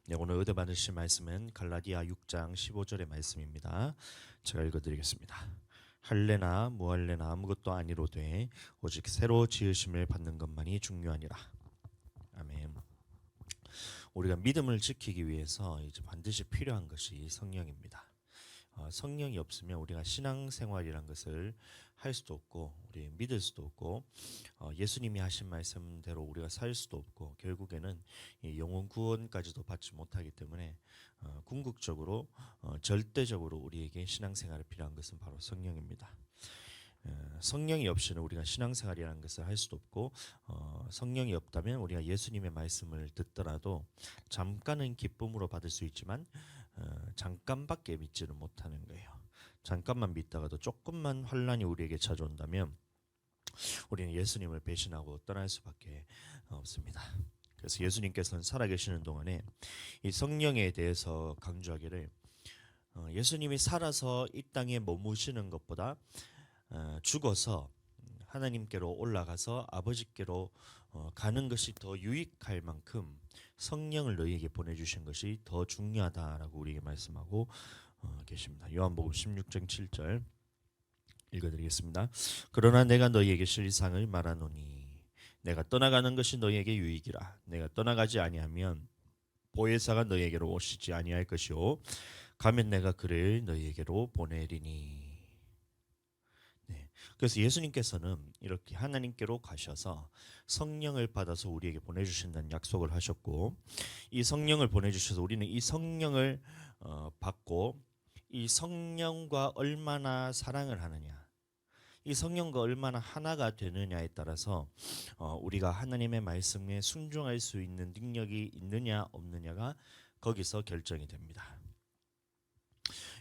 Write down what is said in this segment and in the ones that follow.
네, 오늘 의뢰 받으실 말씀은 갈라디아 6장 15절의 말씀입니다. 제가 읽어드리겠습니다. 할래나 무할래나 아무것도 아니로되 오직 새로 지으심을 받는 것만이 중요하니라. 아멘. 우리가 믿음을 지키기 위해서 이제 반드시 필요한 것이 성령입니다. 성령이 없으면 우리가 신앙생활이란 것을 할 수도 없고 우리 믿을 수도 없고 예수님이 하신 말씀대로 우리가 살 수도 없고 결국에는 이 영혼 구원까지도 받지 못하기 때문에 궁극적으로 절대적으로 우리에게 신앙생활이 필요한 것은 바로 성령입니다. 성령이 없이는 우리가 신앙생활이라는 것을 할 수도 없고 성령이 없다면 우리가 예수님의 말씀을 듣더라도 잠깐은 기쁨으로 받을 수 있지만 잠깐밖에 믿지를 못하는 거예요. 잠깐만 믿다가도 조금만 환란이 우리에게 찾아온다면 우리는 예수님을 배신하고 떠날 수밖에 없습니다. 그래서 예수님께서는 살아계시는 동안에 이 성령에 대해서 강조하기를 예수님이 살아서 이 땅에 머무시는 것보다 죽어서 하나님께로 올라가서 아버지께로 가는 것이 더 유익할 만큼 성령을 너희에게 보내주신 것이 더 중요하다라고 우리에게 말씀하고 계십니다. 요한복음 16장 7절 읽어드리겠습니다. 그러나 내가 너희에게 실상을 말하노니 내가 떠나가는 것이 너희에게 유익이라. 내가 떠나가지 아니하면 보혜사가 너희에게로 오시지 아니할 것이요 가면 내가 그를 너희에게로 보내리니. 네. 그래서 예수님께서는 이렇게 하나님께로 가셔서 성령을 받아서 우리에게 보내주신다는 약속을 하셨고 이 성령을 보내주셔서 우리는 이 성령을 받고 이 성령과 얼마나 사랑을 하느냐 이 성령과 얼마나 하나가 되느냐에 따라서 우리가 하나님의 말씀에 순종할 수 있는 능력이 있느냐 없느냐가 거기서 결정이 됩니다.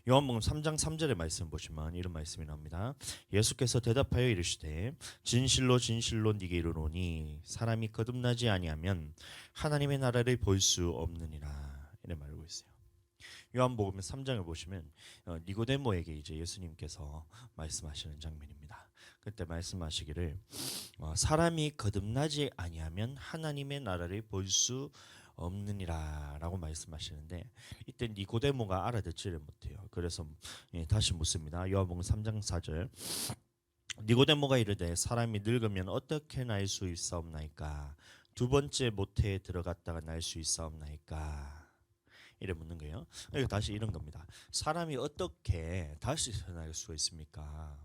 요한복음 3장 3절의 말씀 보시면 이런 말씀이 나옵니다. 예수께서 대답하여 이르시되 진실로 진실로 네게 이르노니 사람이 거듭나지 아니하면 하나님의 나라를 볼 수 없느니라. 이렇게 말하고 있어요. 요한복음 3장을 보시면 니고데모에게 이제 예수님께서 말씀하시는 장면입니다. 그때 말씀하시기를 사람이 거듭나지 아니하면 하나님의 나라를 볼 수 없느니라 라고 말씀하시는데 이때 니고데모가 알아듣지를 못해요. 그래서 다시 묻습니다. 요한복음 3장 4절 니고데모가 이르되 사람이 늙으면 어떻게 날 수 있사옵나이까 두 번째 모태에 들어갔다가 날 수 있사옵나이까 이래 묻는 거예요. 다시 이런 겁니다. 사람이 어떻게 다시 태어날 수가 있습니까?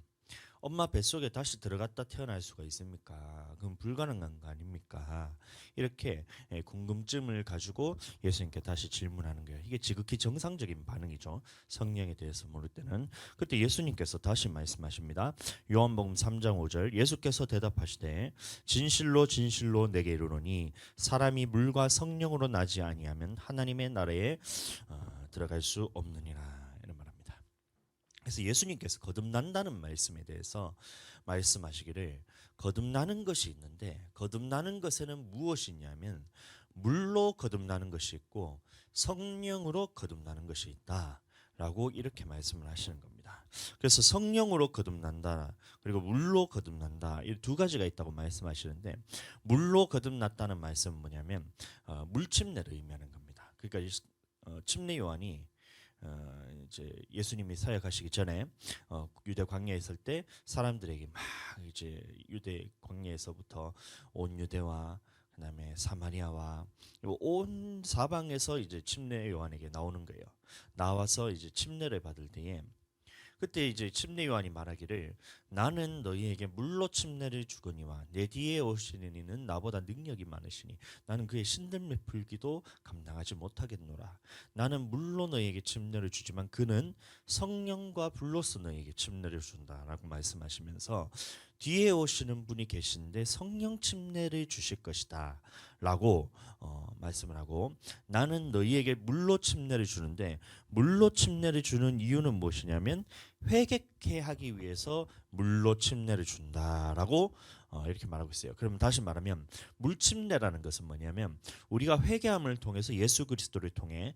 엄마 뱃속에 다시 들어갔다 태어날 수가 있습니까? 그럼 불가능한 거 아닙니까? 이렇게 궁금증을 가지고 예수님께 다시 질문하는 거예요. 이게 지극히 정상적인 반응이죠. 성령에 대해서 모를 때는. 그때 예수님께서 다시 말씀하십니다. 요한복음 3장 5절 예수께서 대답하시되 진실로 진실로 내게 이르노니 사람이 물과 성령으로 나지 아니하면 하나님의 나라에 들어갈 수 없느니라. 그래서 예수님께서 거듭난다는 말씀에 대해서 말씀하시기를 거듭나는 것이 있는데 거듭나는 것에는 무엇이냐면 물로 거듭나는 것이 있고 성령으로 거듭나는 것이 있다라고 이렇게 말씀을 하시는 겁니다. 그래서 성령으로 거듭난다 그리고 물로 거듭난다 이 두 가지가 있다고 말씀하시는데 물로 거듭났다는 말씀은 뭐냐면 물침례를 의미하는 겁니다. 그러니까 침례 요한이 이제 예수님이 사역하시기 전에 유대 광야에 있을 때 사람들에게 막 이제 유대 광야에서부터 온 유대와 그다음에 사마리아와 온 사방에서 이제 침례 요한에게 나오는 거예요. 나와서 이제 침례를 받을 때에 그때 이제 침례 요한이 말하기를 나는 너희에게 물로 침례를 주거니와 내 뒤에 오시는 이는 나보다 능력이 많으시니 나는 그의 신들매 풀기도 감당하지 못하겠노라. 나는 물로 너희에게 침례를 주지만 그는 성령과 불로서 너희에게 침례를 준다라고 말씀하시면서 뒤에 오시는 분이 계신데 성령 침례를 주실 것이다 라고 말씀을 하고 나는 너희에게 물로 침례를 주는데 물로 침례를 주는 이유는 무엇이냐면 회개케 하기 위해서 물로 침례를 준다라고 이렇게 말하고 있어요. 그럼 다시 말하면 물침례라는 것은 뭐냐면 우리가 회개함을 통해서 예수 그리스도를 통해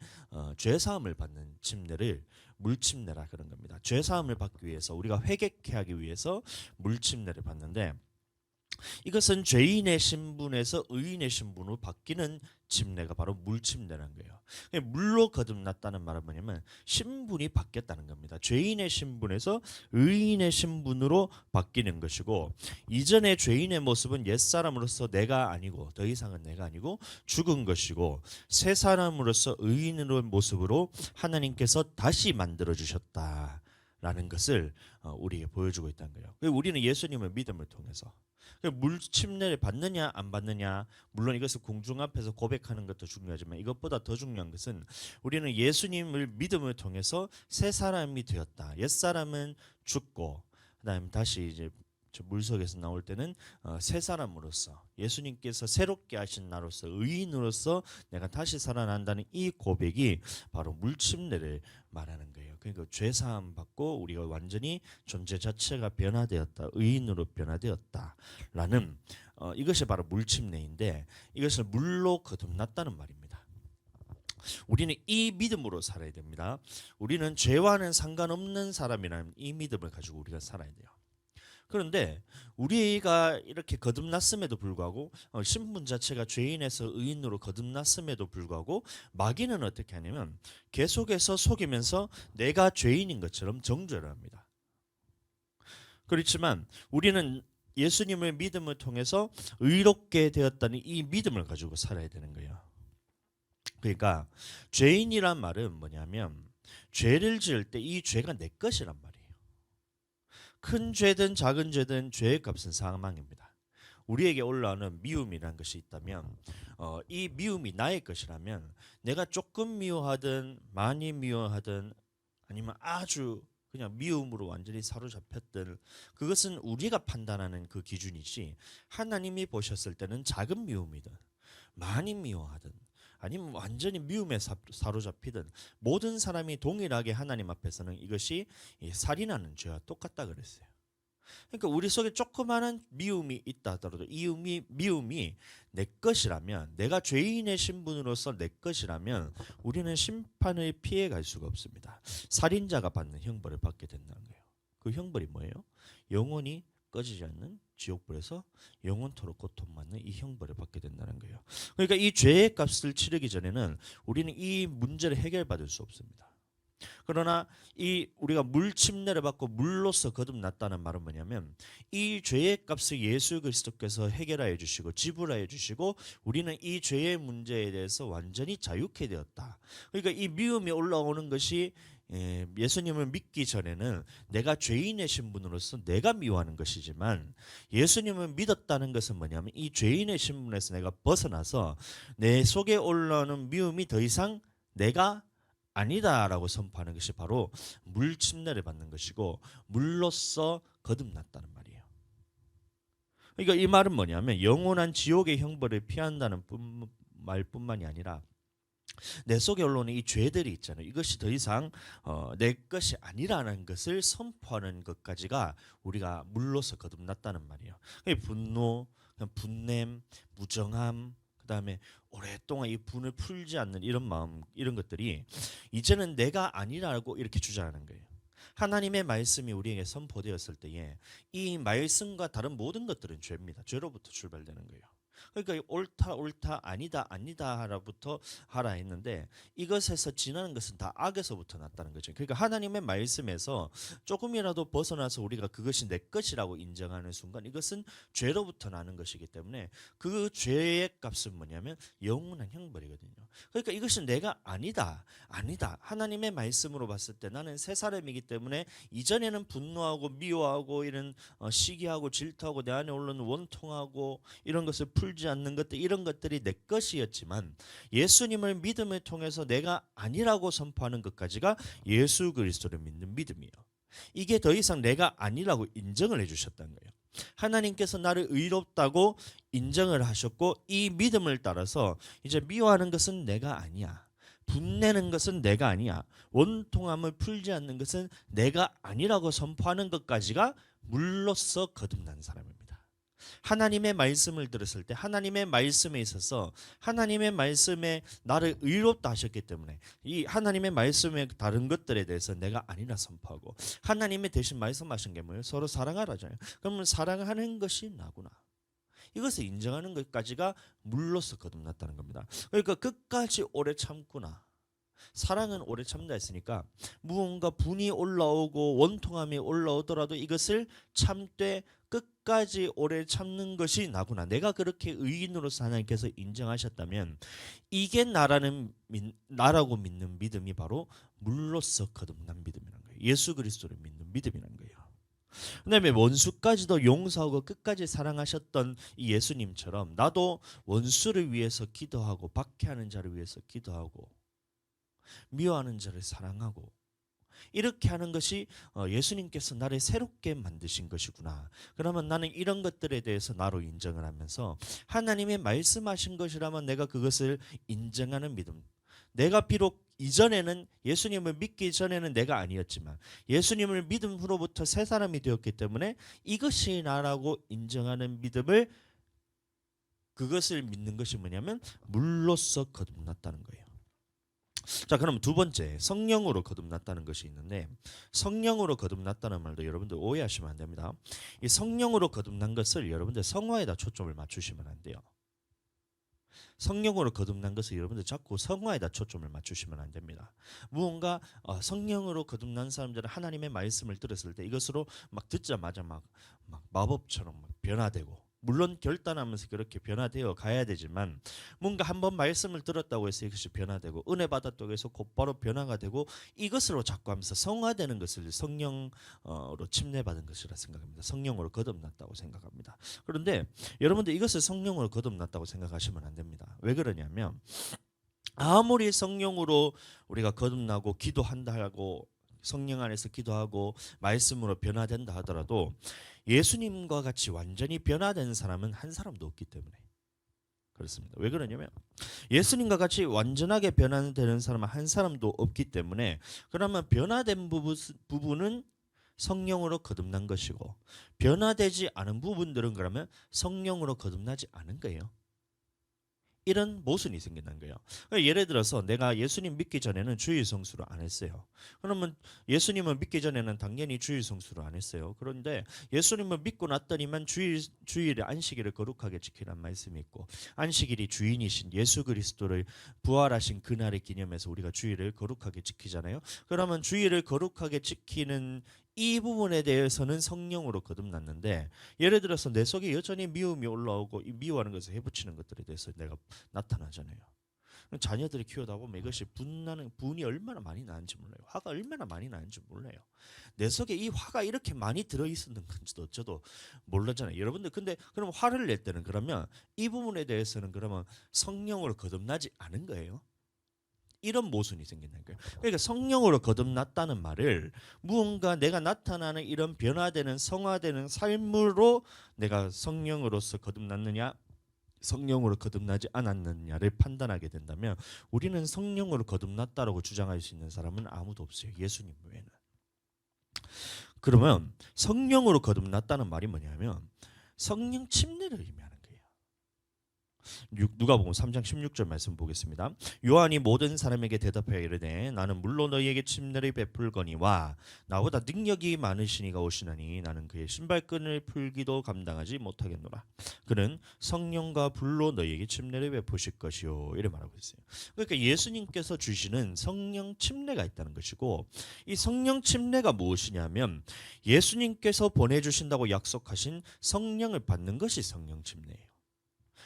죄사함을 받는 침례를 물침례라 그런 겁니다. 죄사함을 받기 위해서 우리가 회개케 하기 위해서 물침례를 받는데 이것은 죄인의 신분에서 의인의 신분으로 바뀌는 침례가 바로 물침례라는 거예요. 물로 거듭났다는 말은 뭐냐면 신분이 바뀌었다는 겁니다. 죄인의 신분에서 의인의 신분으로 바뀌는 것이고, 이전의 죄인의 모습은 옛사람으로서 내가 아니고, 더 이상은 내가 아니고 죽은 것이고, 새 사람으로서 의인의 모습으로 하나님께서 다시 만들어 주셨다라는 것을 우리에게 보여주고 있다는 거예요. 우리는 예수님의 믿음을 통해서 물 침례를 받느냐 안 받느냐, 물론 이것을 공중 앞에서 고백하는 것도 중요하지만 이것보다 더 중요한 것은 우리는 예수님을 믿음을 통해서 새 사람이 되었다. 옛 사람은 죽고 그다음에 다시 이제 물속에서 나올 때는 새 사람으로서, 예수님께서 새롭게 하신 나로서, 의인으로서 내가 다시 살아난다는 이 고백이 바로 물침례를 말하는 거예요. 그러니까 죄 사함 받고 우리가 완전히 존재 자체가 변화되었다, 의인으로 변화되었다라는 이것이 바로 물침례인데, 이것을 물로 거듭났다는 말입니다. 우리는 이 믿음으로 살아야 됩니다. 우리는 죄와는 상관없는 사람이라는 이 믿음을 가지고 우리가 살아야 돼요. 그런데 우리가 이렇게 거듭났음에도 불구하고 신분 자체가 죄인에서 의인으로 거듭났음에도 불구하고 마귀는 어떻게 하냐면 계속해서 속이면서 내가 죄인인 것처럼 정죄를 합니다. 그렇지만 우리는 예수님의 믿음을 통해서 의롭게 되었다는 이 믿음을 가지고 살아야 되는 거예요. 그러니까 죄인이란 말은 뭐냐면 죄를 지을 때 이 죄가 내 것이란 말이에요. 큰 죄든 작은 죄든 죄의 값은 사망입니다. 우리에게 올라오는 미움이라는 것이 있다면 이 미움이 나의 것이라면 내가 조금 미워하든 많이 미워하든 아니면 아주 그냥 미움으로 완전히 사로잡혔든 그것은 우리가 판단하는 그 기준이지, 하나님이 보셨을 때는 작은 미움이든 많이 미워하든 아니면 완전히 미움에 사로잡히든 모든 사람이 동일하게 하나님 앞에서는 이것이 살인하는 죄와 똑같다 그랬어요. 그러니까 우리 속에 조그마한 미움이 있다 하더라도 이 미움이 내 것이라면, 내가 죄인의 신분으로서 내 것이라면 우리는 심판을 피해갈 수가 없습니다. 살인자가 받는 형벌을 받게 된다는 거예요. 그 형벌이 뭐예요? 영원히 꺼지지 않는 지옥불에서 영원토록 고통받는 이 형벌을 받게 된다는 거예요. 그러니까 이 죄의 값을 치르기 전에는 우리는 이 문제를 해결받을 수 없습니다. 그러나 이 우리가 물 침례를 받고 물로서 거듭났다는 말은 뭐냐면 이 죄의 값을 예수 그리스도께서 해결하여 주시고 지불하여 주시고 우리는 이 죄의 문제에 대해서 완전히 자유케 되었다. 그러니까 이 미움이 올라오는 것이 예수님을 믿기 전에는 내가 죄인의 신분으로서 내가 미워하는 것이지만, 예수님을 믿었다는 것은 뭐냐면 이 죄인의 신분에서 내가 벗어나서 내 속에 올라오는 미움이 더 이상 내가 아니다라고 선포하는 것이 바로 물 침례를 받는 것이고 물로써 거듭났다는 말이에요. 그러니까 이 말은 뭐냐면 영원한 지옥의 형벌을 피한다는 말뿐만이 아니라 내 속에 올라오는 이 죄들이 있잖아요. 이것이 더 이상 내 것이 아니라는 것을 선포하는 것까지가 우리가 물로서 거듭났다는 말이에요. 분노, 분냄, 무정함, 그다음에 오랫동안 이 분을 풀지 않는 이런 마음, 이런 것들이 이제는 내가 아니라고 이렇게 주장하는 거예요. 하나님의 말씀이 우리에게 선포되었을 때에 이 말씀과 다른 모든 것들은 죄입니다. 죄로부터 출발되는 거예요. 그러니까 옳다 아니다 하라부터 하라 했는데 이것에서 지나는 것은 다 악에서부터 났다는 거죠. 그러니까 하나님의 말씀에서 조금이라도 벗어나서 우리가 그것이 내 것이라고 인정하는 순간 이것은 죄로부터 나는 것이기 때문에 그 죄의 값은 뭐냐면 영원한 형벌이거든요. 그러니까 이것은 내가 아니다 하나님의 말씀으로 봤을 때 나는 새 사람이기 때문에 이전에는 분노하고 미워하고 이런 시기하고 질투하고 내 안에 올라오는 원통하고 이런 것을 풀지 않는 것들, 이런 것들이 내 것이었지만 예수님을 믿음을 통해서 내가 아니라고 선포하는 것까지가 예수 그리스도를 믿는 믿음이에요. 이게 더 이상 내가 아니라고 인정을 해주셨다는 거예요. 하나님께서 나를 의롭다고 인정을 하셨고 이 믿음을 따라서 이제 미워하는 것은 내가 아니야, 분내는 것은 내가 아니야, 원통함을 풀지 않는 것은 내가 아니라고 선포하는 것까지가 물로써 거듭난 사람입니다. 하나님의 말씀을 들었을 때 하나님의 말씀에 있어서 하나님의 말씀에 나를 의롭다 하셨기 때문에 이 하나님의 말씀의 다른 것들에 대해서 내가 아니라 선포하고, 하나님의 대신 말씀하신 게 뭐예요? 서로 사랑하라잖아요. 그러면 사랑하는 것이 나구나. 이것을 인정하는 것까지가 물로서 거듭났다는 겁니다. 그러니까 끝까지 오래 참구나. 사랑은 오래 참다 했으니까 무언가 분이 올라오고 원통함이 올라오더라도 이것을 참되 끝까지 오래 참는 것이 나구나. 내가 그렇게 의인으로서 하나님께서 인정하셨다면 이게 나라고 믿는 믿음이 바로 물로서 거듭난 믿음이라는 거예요. 예수 그리스도를 믿는 믿음이라는 거예요. 그다음에 원수까지도 용서하고 끝까지 사랑하셨던 이 예수님처럼 나도 원수를 위해서 기도하고 박해하는 자를 위해서 기도하고 미워하는 자를 사랑하고 이렇게 하는 것이 예수님께서 나를 새롭게 만드신 것이구나. 그러면 나는 이런 것들에 대해서 나로 인정을 하면서 하나님의 말씀하신 것이라면 내가 그것을 인정하는 믿음. 내가 비록 이전에는 예수님을 믿기 전에는 내가 아니었지만 예수님을 믿음으로부터 새 사람이 되었기 때문에 이것이 나라고 인정하는 믿음을, 그것을 믿는 것이 뭐냐면 물로서 거듭났다는 거예요. 자, 그럼 두 번째, 성령으로 거듭났다는 것이 있는데, 성령으로 거듭났다는 말도 여러분들 오해하시면 안 됩니다. 이 성령으로 거듭난 것을 여러분들 성화에다 초점을 맞추시면 안 돼요. 성령으로 거듭난 것을 여러분들 자꾸 성화에다 초점을 맞추시면 안 됩니다. 무언가 성령으로 거듭난 사람들은 하나님의 말씀을 들었을 때 이것으로 막 듣자마자 막 마법처럼 막 변화되고, 물론 결단하면서 그렇게 변화되어 가야 되지만 뭔가 한번 말씀을 들었다고 해서 이것이 변화되고 은혜 받았다고 해서 곧바로 변화가 되고 이것으로 자꾸 하면서 성화되는 것을 성령으로 침례받은 것이라 생각합니다. 성령으로 거듭났다고 생각합니다. 그런데 여러분들 이것을 성령으로 거듭났다고 생각하시면 안 됩니다. 왜 그러냐면 아무리 성령으로 우리가 거듭나고 기도한다 하고 성령 안에서 기도하고 말씀으로 변화된다 하더라도 예수님과 같이 완전히 변화된 사람은 한 사람도 없기 때문에 그렇습니다. 왜 그러냐면 예수님과 같이 완전하게 변화되는 사람은 한 사람도 없기 때문에, 그러면 변화된 부분은 성령으로 거듭난 것이고 변화되지 않은 부분들은 그러면 성령으로 거듭나지 않은 거예요. 이런 모순이 생긴다는 거예요. 예를 들어서 내가 예수님 믿기 전에는 주일 성수를 안 했어요. 그러면 예수님을 믿기 전에는 당연히 주일 성수를 안 했어요. 그런데 예수님을 믿고 났더니만 주일에 안식일을 거룩하게 지키라는 말씀이 있고, 안식일이 주인이신 예수 그리스도를 부활하신 그날을 기념해서 우리가 주일을 거룩하게 지키잖아요. 그러면 주일을 거룩하게 지키는 이 부분에 대해서는 성령으로 거듭났는데, 예를 들어서 내 속에 여전히 미움이 올라오고 이 미워하는 것을 해붙이는 것들에 대해서 내가 나타나잖아요. 자녀들이 키우다 보면 이것이 분이 얼마나 많이 나는지 몰라요. 화가 얼마나 많이 나는지 몰라요. 내 속에 이 화가 이렇게 많이 들어있었는 건지도 저도 모르잖아요. 여러분들 근데 그럼 화를 낼 때는 그러면 이 부분에 대해서는 그러면 성령으로 거듭나지 않은 거예요. 이런 모순이 생긴다는 거예요. 그러니까 성령으로 거듭났다는 말을 무언가 내가 나타나는 이런 변화되는 성화되는 삶으로 내가 성령으로서 거듭났느냐 성령으로 거듭나지 않았느냐를 판단하게 된다면 우리는 성령으로 거듭났다라고 주장할 수 있는 사람은 아무도 없어요. 예수님 외에는. 그러면 성령으로 거듭났다는 말이 뭐냐면 성령 침례를 의미하는 거예요. 누가복음 3장 16절 말씀 보겠습니다. 요한이 모든 사람에게 대답하여 이르되 나는 물론 너희에게 침례를 베풀거니와 나보다 능력이 많으시니가 오시나니 나는 그의 신발끈을 풀기도 감당하지 못하겠노라. 그는 성령과 불로 너희에게 침례를 베푸실 것이요, 이래 말하고 있어요. 그러니까 예수님께서 주시는 성령 침례가 있다는 것이고, 이 성령 침례가 무엇이냐면 예수님께서 보내주신다고 약속하신 성령을 받는 것이 성령 침례예요.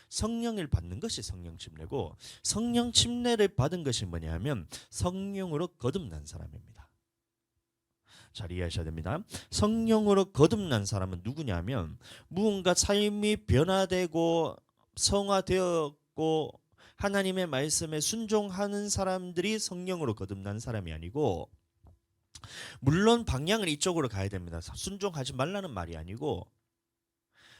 성령을 받는 것이 성령 침례고, 성령 침례를 받은 것이 뭐냐면 성령으로 거듭난 사람입니다. 잘 이해하셔야 됩니다. 성령으로 거듭난 사람은 누구냐면 무언가 삶이 변화되고 성화되었고 하나님의 말씀에 순종하는 사람들이 성령으로 거듭난 사람이 아니고, 물론 방향은 이쪽으로 가야 됩니다. 순종하지 말라는 말이 아니고,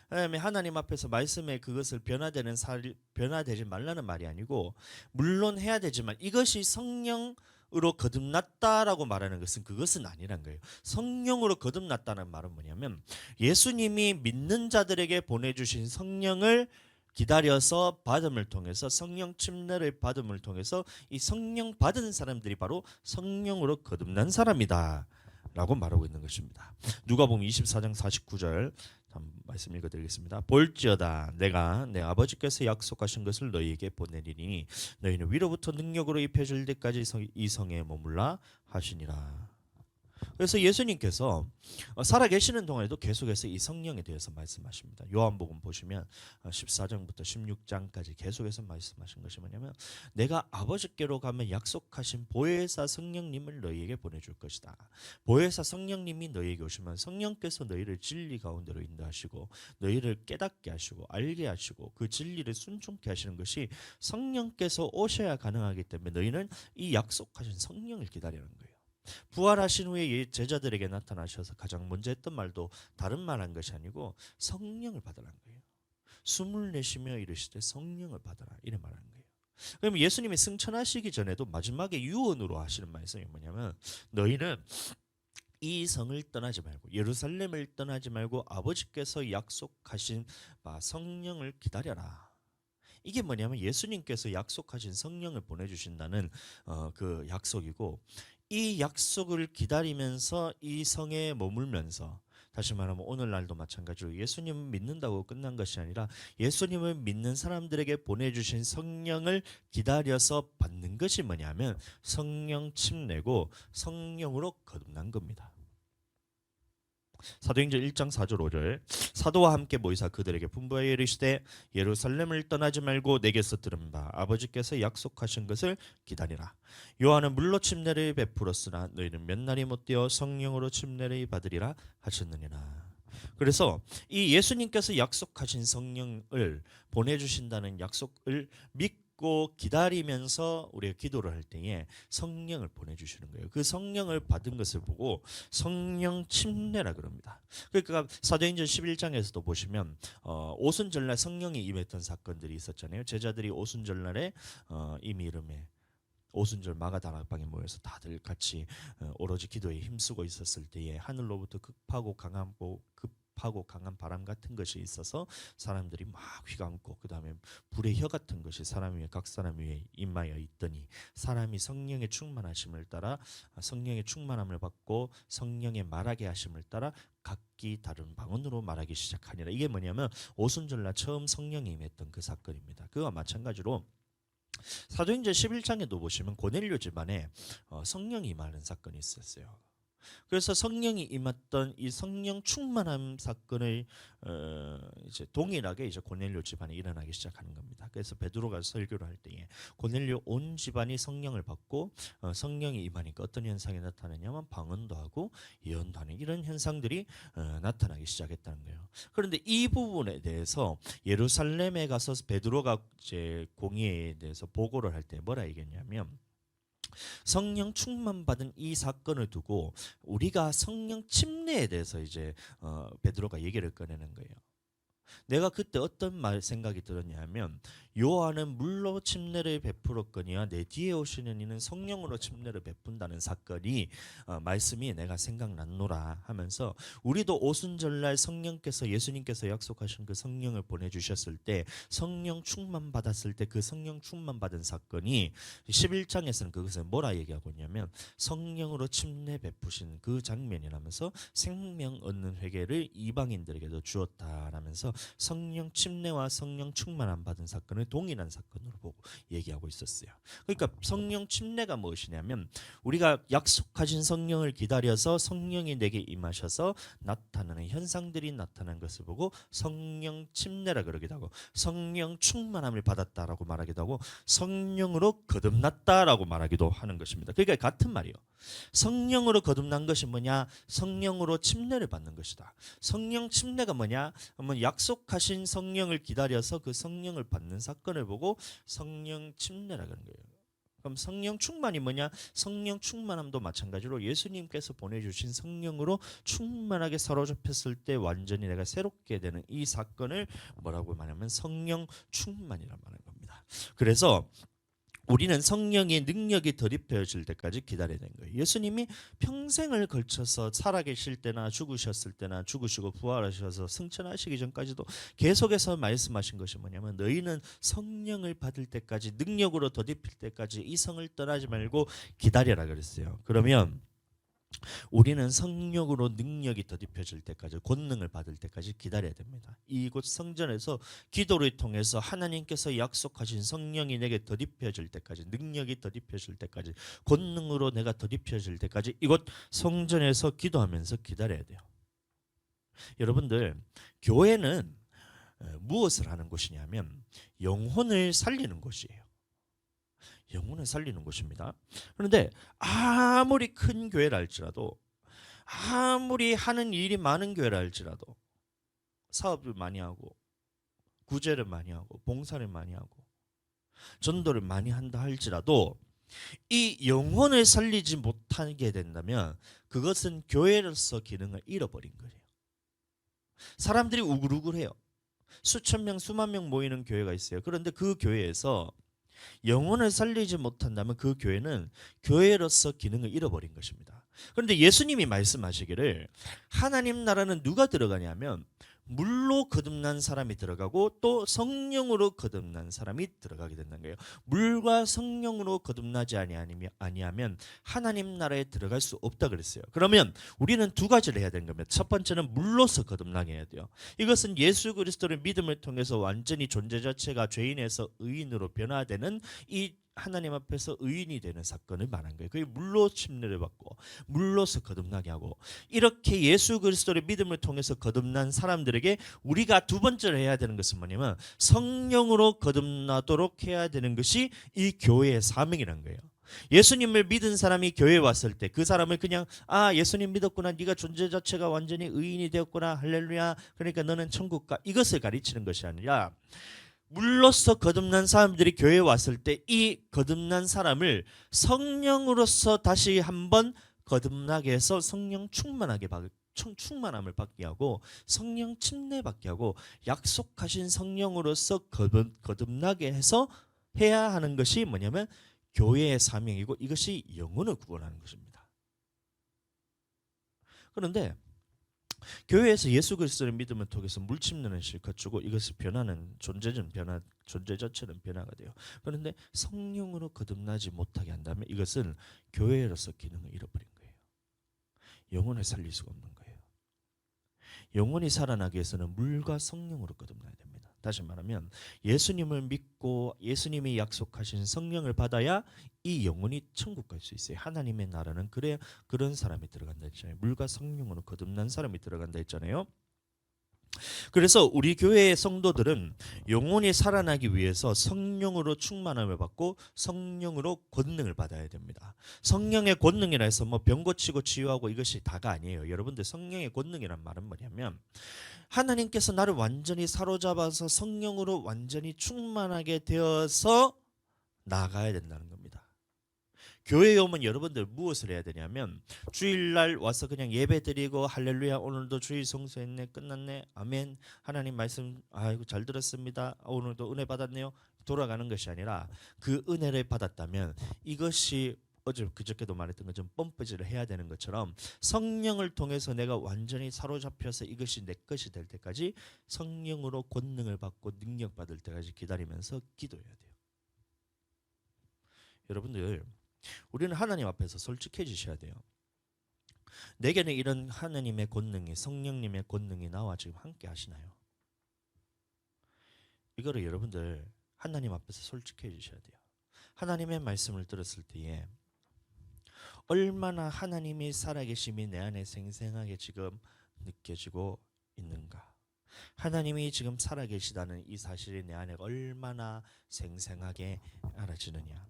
그다음에 하나님 앞에서 말씀에 그것을 변화되지 말라는 말이 아니고, 물론 해야 되지만 이것이 성령으로 거듭났다라고 말하는 것은 그것은 아니란 거예요. 성령으로 거듭났다는 말은 뭐냐면 예수님이 믿는 자들에게 보내주신 성령을 기다려서 받음을 통해서 성령 침례를 받음을 통해서 이 성령 받은 사람들이 바로 성령으로 거듭난 사람이다 라고 말하고 있는 것입니다. 누가복음 24장 49절 말씀 읽어드리겠습니다. 볼지어다 내가 내 아버지께서 약속하신 것을 너희에게 보내리니 너희는 위로부터 능력으로 입혀질 때까지 이 성에 머물라 하시니라. 그래서 예수님께서 살아계시는 동안에도 계속해서 이 성령에 대해서 말씀하십니다. 요한복음 보시면 14장부터 16장까지 계속해서 말씀하신 것이 뭐냐면 내가 아버지께로 가면 약속하신 보혜사 성령님을 너희에게 보내줄 것이다. 보혜사 성령님이 너희에게 오시면 성령께서 너희를 진리 가운데로 인도하시고 너희를 깨닫게 하시고 알게 하시고 그 진리를 순종케 하시는 것이 성령께서 오셔야 가능하기 때문에 너희는 이 약속하신 성령을 기다리는 거예요. 부활하신 후에 제자들에게 나타나셔서 가장 먼저 했던 말도 다른 말한 것이 아니고 성령을 받으라는 거예요. 숨을 내쉬며 이르시되 성령을 받아라 이래 말하는 거예요. 그럼 예수님이 승천하시기 전에도 마지막에 유언으로 하시는 말씀이 뭐냐면 너희는 이 성을 떠나지 말고 예루살렘을 떠나지 말고 아버지께서 약속하신 바 성령을 기다려라. 이게 뭐냐면 예수님께서 약속하신 성령을 보내주신다는 그 약속이고 이 약속을 기다리면서 이 성에 머물면서 다시 말하면 오늘날도 마찬가지로 예수님을 믿는다고 끝난 것이 아니라 예수님을 믿는 사람들에게 보내주신 성령을 기다려서 받는 것이 뭐냐면 성령 침례고 성령으로 거듭난 겁니다. 사도행전 1장 4절 5절 사도와 함께 모이사 그들에게 분부하여 이르시되 예루살렘을 떠나지 말고 내게서 들은 바 아버지께서 약속하신 것을 기다리라. 요한은 물로 침례를 베풀었으나 너희는 몇 날이 못되어 성령으로 침례를 받으리라 하셨느니라. 그래서 이 예수님께서 약속하신 성령을 보내주신다는 약속을 믿고 기다리면서 우리가 기도를 할 때에 성령을 보내주시는 거예요. 그 성령을 받은 것을 보고 성령 침례라 그럽니다. 그러니까 사도행전 11장에서도 보시면 오순절날 성령이 임했던 사건들이 있었잖아요. 제자들이 오순절날에 이미 이름에 오순절 마가다락방에 모여서 다들 같이 오로지 기도에 힘쓰고 있었을 때에 하늘로부터 급하고 강한 바람 같은 것이 있어서 사람들이 막 휘감고 그 다음에 불의 혀 같은 것이 사람 위에 각 사람 위에 임하여 있더니 사람이 성령의 충만하심을 따라 성령의 충만함을 받고 성령의 말하게 하심을 따라 각기 다른 방언으로 말하기 시작하니라. 이게 뭐냐면 오순절날 처음 성령이 임했던 그 사건입니다. 그와 마찬가지로 사도행전 11장에도 보시면 고넬료 집안에 성령이 임하는 사건이 있었어요. 그래서 성령이 임했던 이 성령 충만함 사건을 이제 동일하게 이제 고넬료 집안에 일어나기 시작하는 겁니다. 그래서 베드로가 설교를 할 때에 고넬료 온 집안이 성령을 받고 성령이 임하니까 어떤 현상이 나타나냐면 방언도 하고 예언도 하는 이런 현상들이 나타나기 시작했다는 거예요. 그런데 이 부분에 대해서 예루살렘에 가서 베드로가 이제 공의에 대해서 보고를 할 때 뭐라 얘기했냐면 성령 충만 받은 이 사건을 두고 우리가 성령 침례에 대해서 이제 베드로가 얘기를 꺼내는 거예요. 내가 그때 어떤 생각이 들었냐면 요한은 물로 침례를 베풀었거니와 내 뒤에 오시는 이는 성령으로 침례를 베푼다는 사건이 말씀이 내가 생각났노라 하면서 우리도 오순절날 성령께서 예수님께서 약속하신 그 성령을 보내주셨을 때 성령 충만 받았을 때 그 성령 충만 받은 사건이 11장에서는 그것을 뭐라 얘기하고 있냐면 성령으로 침례 베푸신 그 장면이라면서 생명 얻는 회개를 이방인들에게도 주었다라면서 성령 침례와 성령 충만함 받은 사건을 동일한 사건으로 보고 얘기하고 있었어요. 그러니까 성령 침례가 무엇이냐면 우리가 약속하신 성령을 기다려서 성령이 내게 임하셔서 나타나는 현상들이 나타난 것을 보고 성령 침례라 그러기도 하고 성령 충만함을 받았다라고 말하기도 하고 성령으로 거듭났다라고 말하기도 하는 것입니다. 그러니까 같은 말이에요. 성령으로 거듭난 것이 뭐냐? 성령으로 침례를 받는 것이다. 성령 침례가 뭐냐? 한번 약속하신 성령을 기다려서 그 성령을 받는 사건을 보고 성령 침례라 그런 거예요. 그럼 성령 충만이 뭐냐? 성령 충만함도 마찬가지로 예수님께서 보내주신 성령으로 충만하게 사로잡혔을 때 완전히 내가 새롭게 되는 이 사건을 뭐라고 말하면 성령 충만이라 말하는 겁니다. 그래서 우리는 성령의 능력이 덧입혀질 때까지 기다려야 되는 거예요. 예수님이 평생을 걸쳐서 살아계실 때나 죽으셨을 때나 죽으시고 부활하셔서 승천하시기 전까지도 계속해서 말씀하신 것이 뭐냐면 너희는 성령을 받을 때까지 능력으로 덧입힐 때까지 이 성을 떠나지 말고 기다려라 그랬어요. 그러면 우리는 성령으로 능력이 더딥혀질 때까지, 권능을 받을 때까지 기다려야 됩니다. 이곳 성전에서 기도를 통해서 하나님께서 약속하신 성령이 내게 더딥혀질 때까지, 능력이 더딥혀질 때까지, 권능으로 내가 더딥혀질 때까지 이곳 성전에서 기도하면서 기다려야 돼요. 여러분들, 교회는 무엇을 하는 곳이냐면 영혼을 살리는 곳이에요. 영혼을 살리는 곳입니다. 그런데 아무리 큰 교회라 할지라도, 아무리 하는 일이 많은 교회라 할지라도, 사업을 많이 하고 구제를 많이 하고 봉사를 많이 하고 전도를 많이 한다 할지라도 이 영혼을 살리지 못하게 된다면 그것은 교회로서 기능을 잃어버린 거예요. 사람들이 우글우글해요. 수천 명, 수만 명 모이는 교회가 있어요. 그런데 그 교회에서 영혼을 살리지 못한다면 그 교회는 교회로서 기능을 잃어버린 것입니다. 그런데 예수님이 말씀하시기를 하나님 나라는 누가 들어가냐면 물로 거듭난 사람이 들어가고 또 성령으로 거듭난 사람이 들어가게 된다는 거예요. 물과 성령으로 거듭나지 아니하면 하나님 나라에 들어갈 수 없다 그랬어요. 그러면 우리는 두 가지를 해야 되는 겁니다. 첫 번째는 물로서 거듭나게 해야 돼요. 이것은 예수 그리스도를 믿음을 통해서 완전히 존재 자체가 죄인에서 의인으로 변화되는 이 하나님 앞에서 의인이 되는 사건을 말한 거예요. 그게 물로 침례를 받고 물로서 거듭나게 하고, 이렇게 예수 그리스도의 믿음을 통해서 거듭난 사람들에게 우리가 두 번째로 해야 되는 것은 뭐냐면 성령으로 거듭나도록 해야 되는 것이 이 교회의 사명이라는 거예요. 예수님을 믿은 사람이 교회에 왔을 때 그 사람을 그냥 예수님 믿었구나, 네가 존재 자체가 완전히 의인이 되었구나, 할렐루야, 그러니까 너는 천국 가, 이것을 가르치는 것이 아니라 물로서 거듭난 사람들이 교회에 왔을 때 이 거듭난 사람을 성령으로서 다시 한번 거듭나게 해서 성령 충만함을 받게 하고 성령 침례 받게 하고 약속하신 성령으로서 거듭나게 해서 해야 하는 것이 뭐냐면 교회의 사명이고, 이것이 영혼을 구원하는 것입니다. 그런데 교회에서 예수 그리스도를 믿음을 통해서 물침례는 실컷 주고 이것을 변화는 존재 자체는 변화가 돼요. 그런데 성령으로 거듭나지 못하게 한다면 이것은 교회로서 기능을 잃어버린 거예요. 영혼을 살릴 수가 없는 거예요. 영혼이 살아나기 위해서는 물과 성령으로 거듭나야 됩니다. 다시 말하면 예수님을 믿고 예수님이 약속하신 성령을 받아야 이 영혼이 천국 갈 수 있어요. 하나님의 나라는 그래야 그런 사람이 들어간다 했잖아요. 물과 성령으로 거듭난 사람이 들어간다 했잖아요. 그래서 우리 교회의 성도들은 영혼이 살아나기 위해서 성령으로 충만함을 받고 성령으로 권능을 받아야 됩니다. 성령의 권능이라 해서 뭐 병 고치고 치유하고 이것이 다가 아니에요. 여러분들, 성령의 권능이란 말은 뭐냐면 하나님께서 나를 완전히 사로잡아서 성령으로 완전히 충만하게 되어서 나아가야 된다는 겁니다. 교회에 오면 여러분들 무엇을 해야 되냐면 주일날 와서 그냥 예배 드리고 할렐루야 오늘도 주일 성수했네 끝났네 아멘 하나님 말씀 아이고 잘 들었습니다 오늘도 은혜 받았네요 돌아가는 것이 아니라 그 은혜를 받았다면 이것이 그저께도 말했던 것처럼 펌프질을 해야 되는 것처럼 성령을 통해서 내가 완전히 사로잡혀서 이것이 내 것이 될 때까지 성령으로 권능을 받고 능력 받을 때까지 기다리면서 기도해야 돼요. 여러분들, 우리는 하나님 앞에서 솔직해지셔야 돼요. 내게는 이런 하나님의 권능이, 성령님의 권능이 나와 지금 함께 하시나요? 이거를 여러분들 하나님 앞에서 솔직해지셔야 돼요. 하나님의 말씀을 들었을 때에 얼마나 하나님이 살아계심이 내 안에 생생하게 지금 느껴지고 있는가? 하나님이 지금 살아계시다는 이 사실이 내 안에 얼마나 생생하게 알아지느냐?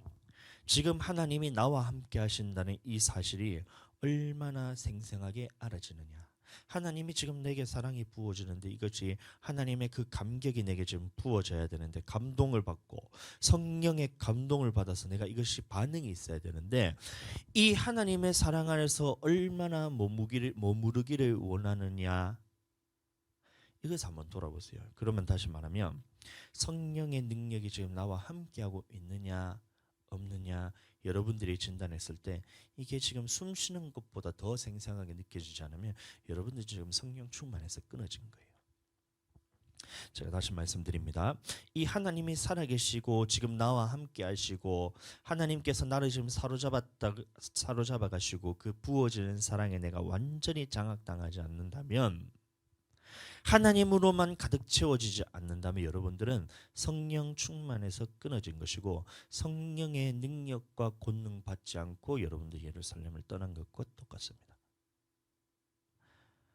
지금 하나님이 나와 함께 하신다는 이 사실이 얼마나 생생하게 알아지느냐? 하나님이 지금 내게 사랑이 부어지는데 이것이 하나님의 그 감격이 내게 지금 부어져야 되는데 감동을 받고 성령의 감동을 받아서 내가 이것이 반응이 있어야 되는데 이 하나님의 사랑 안에서 얼마나 머무르기를 원하느냐? 이것을 한번 돌아보세요. 그러면 다시 말하면 성령의 능력이 지금 나와 함께하고 있느냐 없느냐 여러분들이 진단했을 때 이게 지금 숨 쉬는 것보다 더 생생하게 느껴지지 않으면 여러분들이 지금 성령 충만해서 끊어진 거예요. 제가 다시 말씀드립니다. 이 하나님이 살아계시고 지금 나와 함께 하시고 하나님께서 나를 지금 사로잡아 가시고 그 부어지는 사랑에 내가 완전히 장악당하지 않는다면, 하나님으로만 가득 채워지지 않는다면 여러분들은 성령 충만해서 끊어진 것이고 성령의 능력과 권능 받지 않고 여러분들 예루살렘을 떠난 것과 똑같습니다.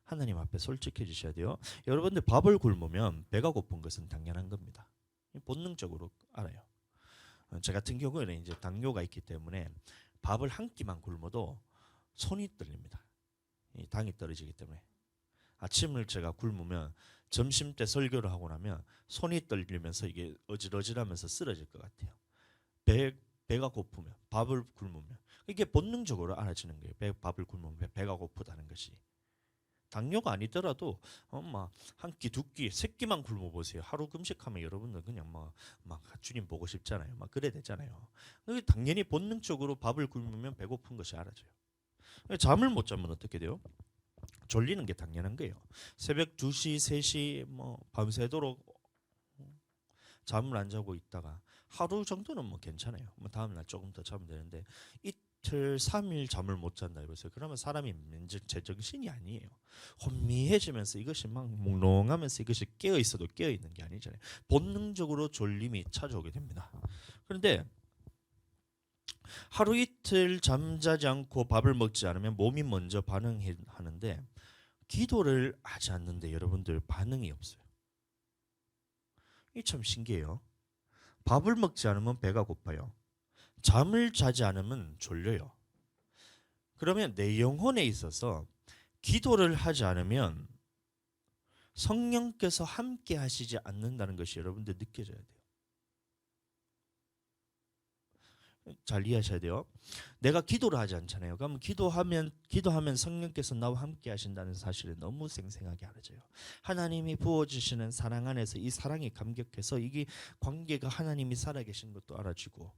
하나님 앞에 솔직해지셔야 돼요. 여러분들 밥을 굶으면 배가 고픈 것은 당연한 겁니다. 본능적으로 알아요. 저 같은 경우에는 이제 당뇨가 있기 때문에 밥을 한 끼만 굶어도 손이 떨립니다. 이 당이 떨어지기 때문에. 아침을 제가 굶으면 점심 때 설교를 하고 나면 손이 떨리면서 이게 어질어질하면서 쓰러질 것 같아요. 배가 고프면, 밥을 굶으면 이게 본능적으로 알아지는 거예요. 밥을 굶으면 배가 고프다는 것이. 당뇨가 아니더라도 한 끼, 두 끼, 세 끼만 굶어 보세요. 하루 금식하면 여러분들 그냥 막 주님 보고 싶잖아요. 막 그래 되잖아요. 당연히 본능적으로 밥을 굶으면 배고픈 것이 알아져요. 잠을 못 자면 어떻게 돼요? 졸리는 게 당연한 거예요. 새벽 2시, 3시 밤새도록 잠을 안 자고 있다가 하루 정도는 괜찮아요. 다음 날 조금 더 자면 되는데 이틀, 3일 잠을 못 잔다 이거죠. 그러면 사람이 제정신이 아니에요. 혼미해지면서 이것이 막 몽롱하면서 이것이 깨어 있어도 깨어 있는 게 아니잖아요. 본능적으로 졸림이 찾아오게 됩니다. 그런데 하루 이틀 잠자지 않고 밥을 먹지 않으면 몸이 먼저 반응하는데 기도를 하지 않는데 여러분들 반응이 없어요. 이 참 신기해요. 밥을 먹지 않으면 배가 고파요. 잠을 자지 않으면 졸려요. 그러면 내 영혼에 있어서 기도를 하지 않으면 성령께서 함께 하시지 않는다는 것이 여러분들 느껴져야 돼요. 잘 이해하셔야 돼요. 내가 기도를 하지 않잖아요. 그러면 기도하면 성령께서 나와 함께 하신다는 사실을 너무 생생하게 알아져요. 하나님이 부어주시는 사랑 안에서 이 사랑이 감격해서 이게 관계가 하나님이 살아계신 것도 알아지고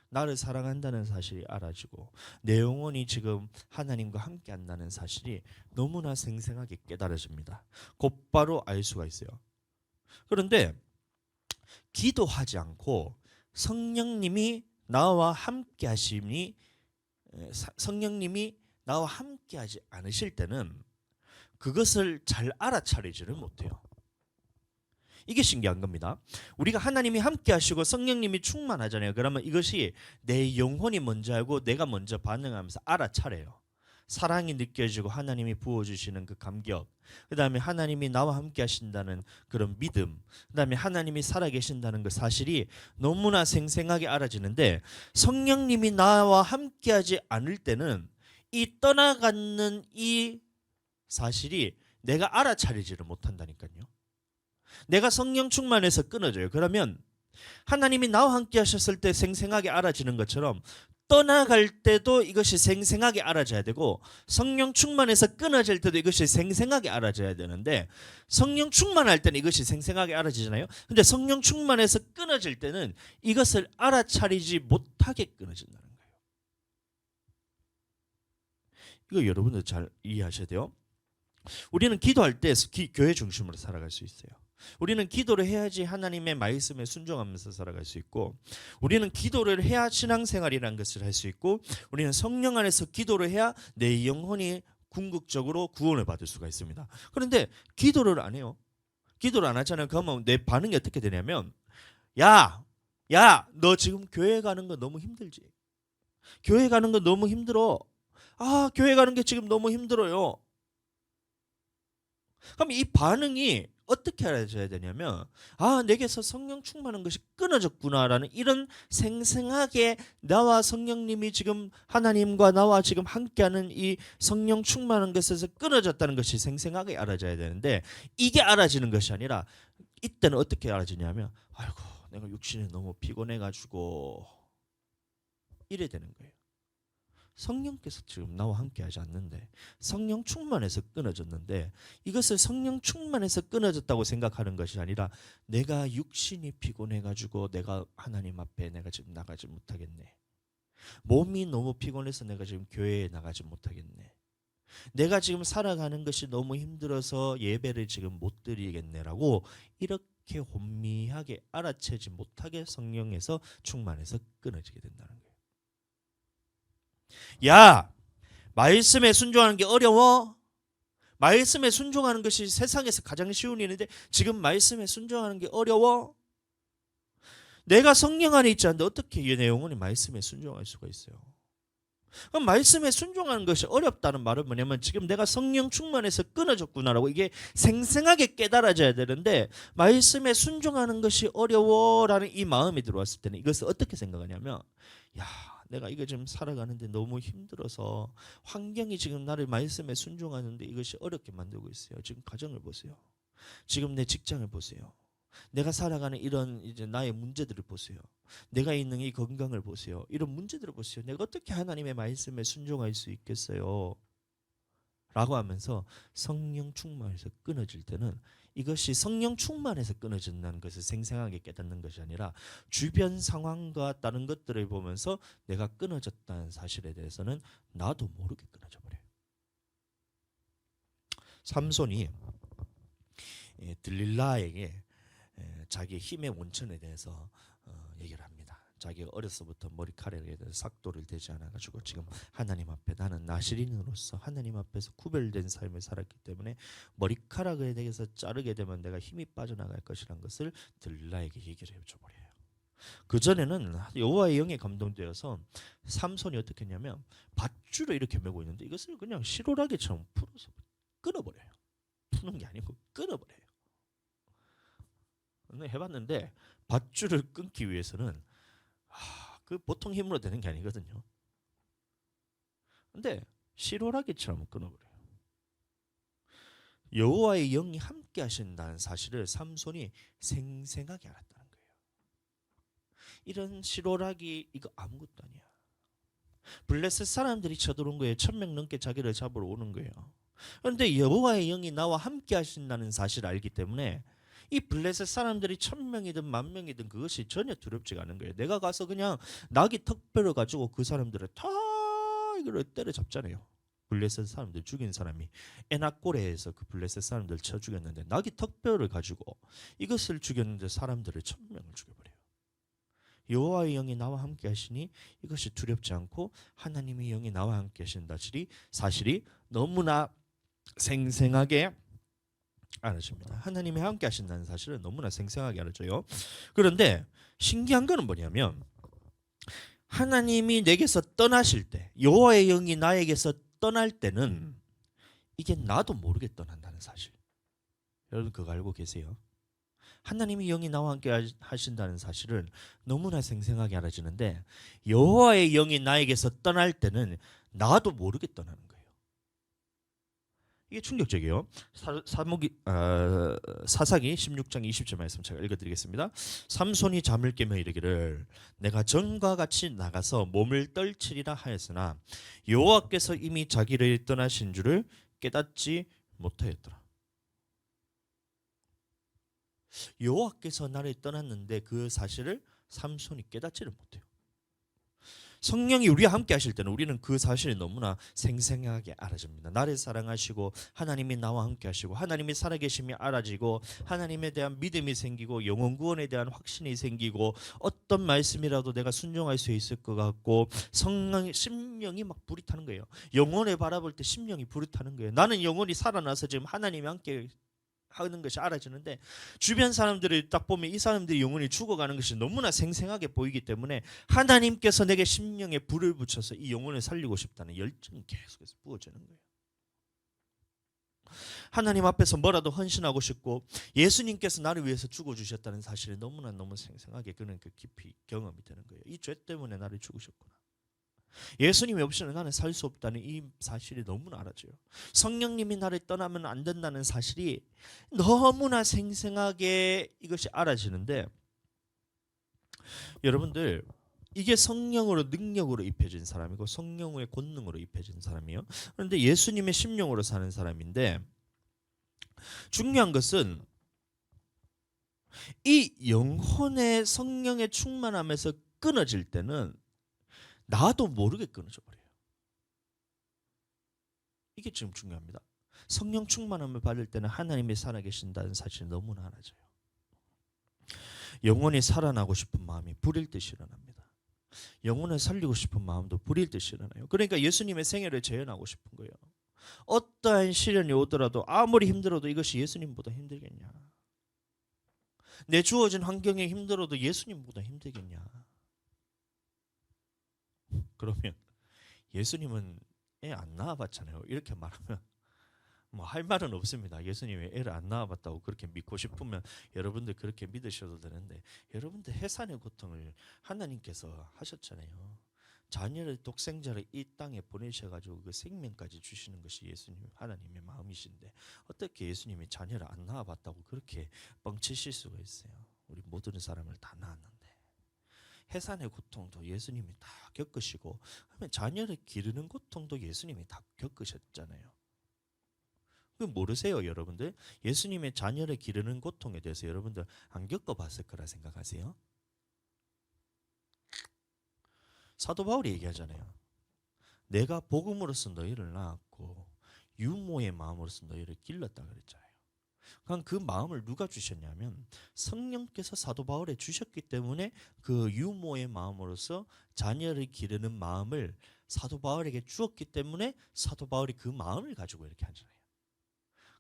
나를 사랑한다는 사실이 알아지고 내 영혼이 지금 하나님과 함께 한다는 사실이 너무나 생생하게 깨달아집니다. 곧바로 알 수가 있어요. 그런데 기도하지 않고 성령님이 나와 함께 하심이 성령님이 나와 함께 하지 않으실 때는 그것을 잘 알아차리지를 못해요. 이게 신기한 겁니다. 우리가 하나님이 함께 하시고 성령님이 충만하잖아요. 그러면 이것이 내 영혼이 먼저 알고 내가 먼저 반응하면서 알아차려요. 사랑이 느껴지고 하나님이 부어주시는 그 감격, 그 다음에 하나님이 나와 함께 하신다는 그런 믿음, 그 다음에 하나님이 살아계신다는 그 사실이 너무나 생생하게 알아지는데 성령님이 나와 함께 하지 않을 때는 이 떠나가는 이 사실이 내가 알아차리지를 못한다니까요. 내가 성령 충만해서 끊어져요. 그러면 하나님이 나와 함께 하셨을 때 생생하게 알아지는 것처럼 떠나갈 때도 이것이 생생하게 알아져야 되고 성령 충만해서 끊어질 때도 이것이 생생하게 알아져야 되는데 성령 충만할 때는 이것이 생생하게 알아지잖아요. 근데 성령 충만해서 끊어질 때는 이것을 알아차리지 못하게 끊어진다는 거예요. 이거 여러분들 잘 이해하셔야 돼요. 우리는 기도할 때 교회 중심으로 살아갈 수 있어요. 우리는 기도를 해야지 하나님의 말씀에 순종하면서 살아갈 수 있고 우리는 기도를 해야 신앙생활이라는 것을 할 수 있고 우리는 성령 안에서 기도를 해야 내 영혼이 궁극적으로 구원을 받을 수가 있습니다. 그런데 기도를 안 해요. 기도를 안 하잖아요. 그러면 내 반응이 어떻게 되냐면 야, 너 지금 교회 가는 거 너무 힘들지? 교회 가는 거 너무 힘들어. 교회 가는 게 지금 너무 힘들어요. 그럼 이 반응이 어떻게 알아져야 되냐면 내게서 성령 충만한 것이 끊어졌구나라는 이런 생생하게 나와 성령님이 지금 하나님과 나와 지금 함께하는 이 성령 충만한 것에서 끊어졌다는 것이 생생하게 알아져야 되는데 이게 알아지는 것이 아니라 이때는 어떻게 알아지냐면 아이고 내가 육신이 너무 피곤해가지고 이래 되는 거예요. 성령께서 지금 나와 함께하지 않는데 성령 충만해서 끊어졌는데 이것을 성령 충만해서 끊어졌다고 생각하는 것이 아니라 내가 육신이 피곤해가지고 내가 하나님 앞에 내가 지금 나가지 못하겠네. 몸이 너무 피곤해서 내가 지금 교회에 나가지 못하겠네. 내가 지금 살아가는 것이 너무 힘들어서 예배를 지금 못 드리겠네라고 이렇게 혼미하게 알아채지 못하게 성령에서 충만해서 끊어지게 된다는 거예요. 야, 말씀에 순종하는 게 어려워? 말씀에 순종하는 것이 세상에서 가장 쉬운 일인데 지금 말씀에 순종하는 게 어려워? 내가 성령 안에 있지 않는데 어떻게 내 영혼이 말씀에 순종할 수가 있어요? 그럼 말씀에 순종하는 것이 어렵다는 말은 뭐냐면 지금 내가 성령 충만해서 끊어졌구나라고 이게 생생하게 깨달아져야 되는데 말씀에 순종하는 것이 어려워라는 이 마음이 들어왔을 때는 이것을 어떻게 생각하냐면 야, 내가 이거 지금 살아가는데 너무 힘들어서 환경이 지금 나를 말씀에 순종하는데 이것이 어렵게 만들고 있어요. 지금 가정을 보세요. 지금 내 직장을 보세요. 내가 살아가는 이런 이제 나의 문제들을 보세요. 내가 있는 이 건강을 보세요. 이런 문제들을 보세요. 내가 어떻게 하나님의 말씀에 순종할 수 있겠어요? 라고 하면서 성령 충만해서 끊어질 때는 이것이 성령 충만해서 끊어진다는 것을 생생하게 깨닫는 것이 아니라 주변 상황과 다른 것들을 보면서 내가 끊어졌다는 사실에 대해서는 나도 모르게 끊어져 버려요. 삼손이 들릴라에게 자기의 힘의 원천에 대해서 얘기를 합니다. 자기가 어려서부터 머리카락에 대해서 삭도를 대지 않아가지고 지금 하나님 앞에 나는 나시린으로서 하나님 앞에서 구별된 삶을 살았기 때문에 머리카락에 대해서 자르게 되면 내가 힘이 빠져나갈 것이라는 것을 들릴라에게 얘기를 해줘버려요. 그전에는 여호와의 영에 감동되어서 삼손이 어떻게 했냐면 밧줄을 이렇게 메고 있는데 이것을 그냥 시로라기처럼 풀어서 끊어버려요. 푸는 게 아니고 끊어버려요. 해봤는데 밧줄을 끊기 위해서는 그 보통 힘으로 되는 게 아니거든요. 근데 시로라기처럼 끊어버려요. 여호와의 영이 함께 하신다는 사실을 삼손이 생생하게 알았다는 거예요. 이런 시로라기 이거 아무것도 아니야. 블레셋 사람들이 쳐들어온 거예요. 1000명 넘게 자기를 잡으러 오는 거예요. 그런데 여호와의 영이 나와 함께 하신다는 사실을 알기 때문에 이 블레셋 사람들이 1000명이든 10,000명이든 그것이 전혀 두렵지가 않은 거예요. 내가 가서 그냥 나귀 턱뼈를 가지고 그 사람들을 다 이걸 때려잡잖아요. 블레셋 사람들 죽인 사람이 에낙고레에서 그 블레셋 사람들 쳐 죽였는데 나귀 턱뼈를 가지고 이것을 죽였는데 사람들을 1000명을 죽여버려요. 여호와의 영이 나와 함께 하시니 이것이 두렵지 않고 하나님의 영이 나와 함께 하신다 사실이 너무나 생생하게 알아집니다. 하나님이 함께 하신다는 사실은 너무나 생생하게 알아져요. 그런데 신기한 거는 뭐냐면 하나님이 내게서 떠나실 때 여호와의 영이 나에게서 떠날 때는 이게 나도 모르게 떠난다는 사실. 여러분 그거 알고 계세요? 하나님이 영이 나와 함께 하신다는 사실은 너무나 생생하게 알아지는데 여호와의 영이 나에게서 떠날 때는 나도 모르게 떠나는 거예요. 이게 충격적이에요. 사사기 16장 20절 말씀 제가 읽어드리겠습니다. 삼손이 잠을 깨며 이르기를 내가 전과 같이 나가서 몸을 떨치리라 하였으나 여호와께서 이미 자기를 떠나신 줄을 깨닫지 못하였더라. 여호와께서 나를 떠났는데 그 사실을 삼손이 깨닫지를 못해요. 성령이 우리와 함께 하실 때는 우리는 그 사실이 너무나 생생하게 알아집니다. 나를 사랑하시고 하나님이 나와 함께 하시고 하나님이 살아계심이 알아지고 하나님에 대한 믿음이 생기고 영혼 구원에 대한 확신이 생기고 어떤 말씀이라도 내가 순종할 수 있을 것 같고 심령이 막 불이 타는 거예요. 영혼을 바라볼 때 심령이 불이 타는 거예요. 나는 영혼이 살아나서 지금 하나님이 함께 하는 것이 알아지는데 주변 사람들을 딱 보면 이 사람들이 영혼이 죽어가는 것이 너무나 생생하게 보이기 때문에 하나님께서 내게 심령에 불을 붙여서 이 영혼을 살리고 싶다는 열정이 계속해서 부어지는 거예요. 하나님 앞에서 뭐라도 헌신하고 싶고 예수님께서 나를 위해서 죽어주셨다는 사실이 너무나 너무 생생하게 그는 그 깊이 경험이 되는 거예요. 이 죄 때문에 나를 죽으셨구나. 예수님이 없이는 나는 살 수 없다는 이 사실이 너무나 알아져요. 성령님이 나를 떠나면 안 된다는 사실이 너무나 생생하게 이것이 알아지는데 여러분들 이게 성령으로 능력으로 입혀진 사람이고 성령의 권능으로 입혀진 사람이에요. 그런데 예수님의 심령으로 사는 사람인데 중요한 것은 이 영혼의 성령의 충만함에서 끊어질 때는 나도 모르게 끊어져 버려요. 이게 지금 중요합니다. 성령 충만함을 받을 때는 하나님이 살아계신다는 사실이 너무나 알아져요. 영원히 살아나고 싶은 마음이 불일 듯이 일어납니다. 영혼을 살리고 싶은 마음도 불일 듯이 일어나요. 그러니까 예수님의 생애를 재현하고 싶은 거예요. 어떠한 시련이 오더라도 아무리 힘들어도 이것이 예수님보다 힘들겠냐. 내 주어진 환경이 힘들어도 예수님보다 힘들겠냐. 그러면 예수님은 애 안 낳아봤잖아요. 이렇게 말하면 뭐 할 말은 없습니다. 예수님이 애를 안 낳아봤다고 그렇게 믿고 싶으면 여러분들 그렇게 믿으셔도 되는데, 여러분들 해산의 고통을 하나님께서 하셨잖아요. 자녀를 독생자를 이 땅에 보내셔가지고 그 생명까지 주시는 것이 예수님 하나님의 마음이신데 어떻게 예수님이 자녀를 안 낳아봤다고 그렇게 뻥치실 수가 있어요. 우리 모든 사람을 다 낳았는데. 해산의 고통도 예수님이 다 겪으시고, 그러면 자녀를 기르는 고통도 예수님이 다 겪으셨잖아요. 그 모르세요, 여러분들? 예수님의 자녀를 기르는 고통에 대해서 여러분들 안 겪어봤을 거라 생각하세요? 사도 바울이 얘기하잖아요. 내가 복음으로써 너희를 낳았고 유모의 마음으로써 너희를 길렀다 그랬잖아요. 그럼 그 마음을 누가 주셨냐면 성령께서 사도 바울에 주셨기 때문에 그 유모의 마음으로서 자녀를 기르는 마음을 사도 바울에게 주었기 때문에 사도 바울이 그 마음을 가지고 이렇게 하잖아요.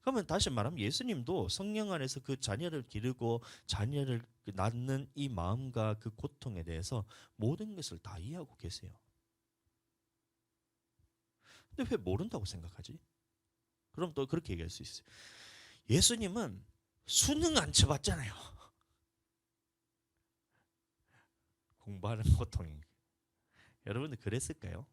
그러면 다시 말하면 예수님도 성령 안에서 그 자녀를 기르고 자녀를 낳는 이 마음과 그 고통에 대해서 모든 것을 다 이해하고 계세요. 근데 왜 모른다고 생각하지? 그럼 또 그렇게 얘기할 수 있어요. 예수님은 수능 안 쳐봤잖아요. 공부하는 고통이. 여러분들 그랬을까요?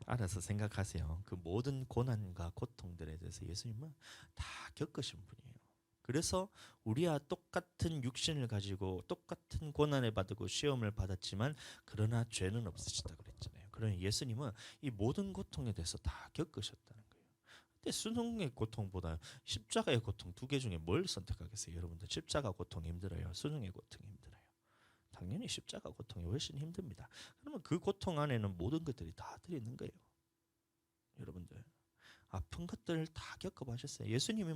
알아서 생각하세요. 그 모든 고난과 고통들에 대해서 예수님은 다 겪으신 분이에요. 그래서 우리와 똑같은 육신을 가지고 똑같은 고난을 받고 시험을 받았지만 그러나 죄는 없으시다 그랬잖아요. 그러나 예수님은 이 모든 고통에 대해서 다 겪으셨다는 거예요. 근데 수능의 고통보다 십자가의 고통 두 개 중에 뭘 선택하겠어요? 여러분들 십자가 고통이 힘들어요? 수능의 고통이 힘들어요? 당연히 십자가 고통이 훨씬 힘듭니다. 그러면 그 고통 안에는 모든 것들이 다 들어있는 거예요. 여러분들 아픈 것들을 다 겪어보셨어요. 예수님이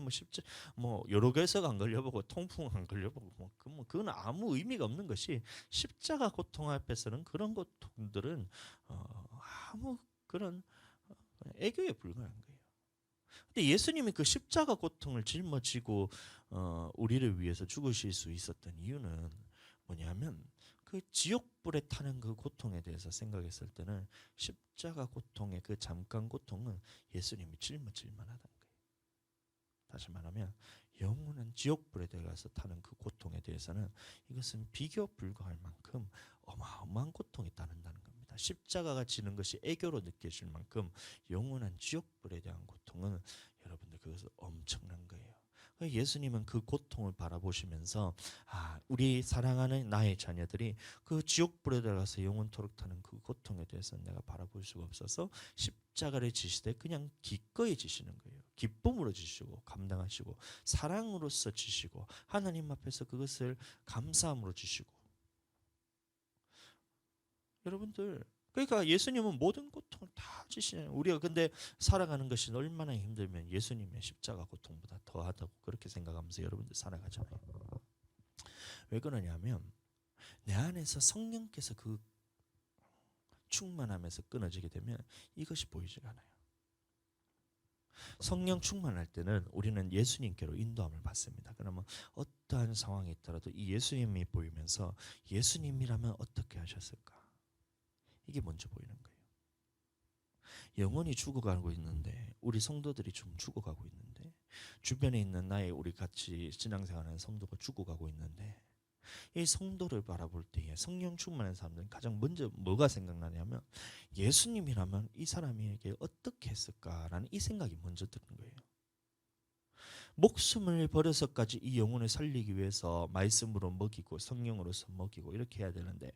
뭐 여러 개석 안 걸려보고 통풍 안 걸려보고 그건 아무 의미가 없는 것이 십자가 고통 앞에서는 그런 고통들은 아무 그런 애교에 불과한 거예요. 근데 예수님이 그 십자가 고통을 짊어지고 우리를 위해서 죽으실 수 있었던 이유는 뭐냐면 그 지옥불에 타는 그 고통에 대해서 생각했을 때는 십자가 고통의 그 잠깐 고통은 예수님이 짊어질 만하다는 거예요. 다시 말하면 영원한 지옥불에 들어가서 타는 그 고통에 대해서는 이것은 비교 불가할 만큼 어마어마한 고통이 따른다는 겁니다. 십자가가 지는 것이 애교로 느껴질 만큼 영원한 지옥불에 대한 고통은 여러분들 그것은 엄청난 거예요. 예수님은 그 고통을 바라보시면서 우리 사랑하는 나의 자녀들이 그 지옥불에 들어가서 영원토록 타는 그 고통에 대해서 내가 바라볼 수가 없어서 십자가를 지시되 그냥 기꺼이 지시는 거예요. 기쁨으로 지시고 감당하시고 사랑으로서 지시고 하나님 앞에서 그것을 감사함으로 지시고. 여러분들 그러니까 예수님은 모든 고통을 다 지시는, 우리가 근데 살아가는 것이 얼마나 힘들면 예수님의 십자가 고통보다 더하다고 그렇게 생각하면서 여러분들 살아가잖아요. 왜 그러냐면 내 안에서 성령께서 그 충만함에서 끊어지게 되면 이것이 보이지가 않아요. 성령 충만할 때는 우리는 예수님께로 인도함을 받습니다. 그러면 어떠한 상황이 있더라도 이 예수님이 보이면서 예수님이라면 어떻게 하셨을까? 이게 먼저 보이는 거예요. 영혼이 죽어가고 있는데 우리 성도들이 좀 죽어가고 있는데 주변에 있는 우리 같이 신앙생활하는 성도가 죽어가고 있는데 이 성도를 바라볼 때에 성령 충만한 사람들은 가장 먼저 뭐가 생각나냐면 예수님이라면 이 사람에게 어떻게 했을까라는 이 생각이 먼저 드는 거예요. 목숨을 버려서까지 이 영혼을 살리기 위해서 말씀으로 먹이고 성령으로서 먹이고 이렇게 해야 되는데,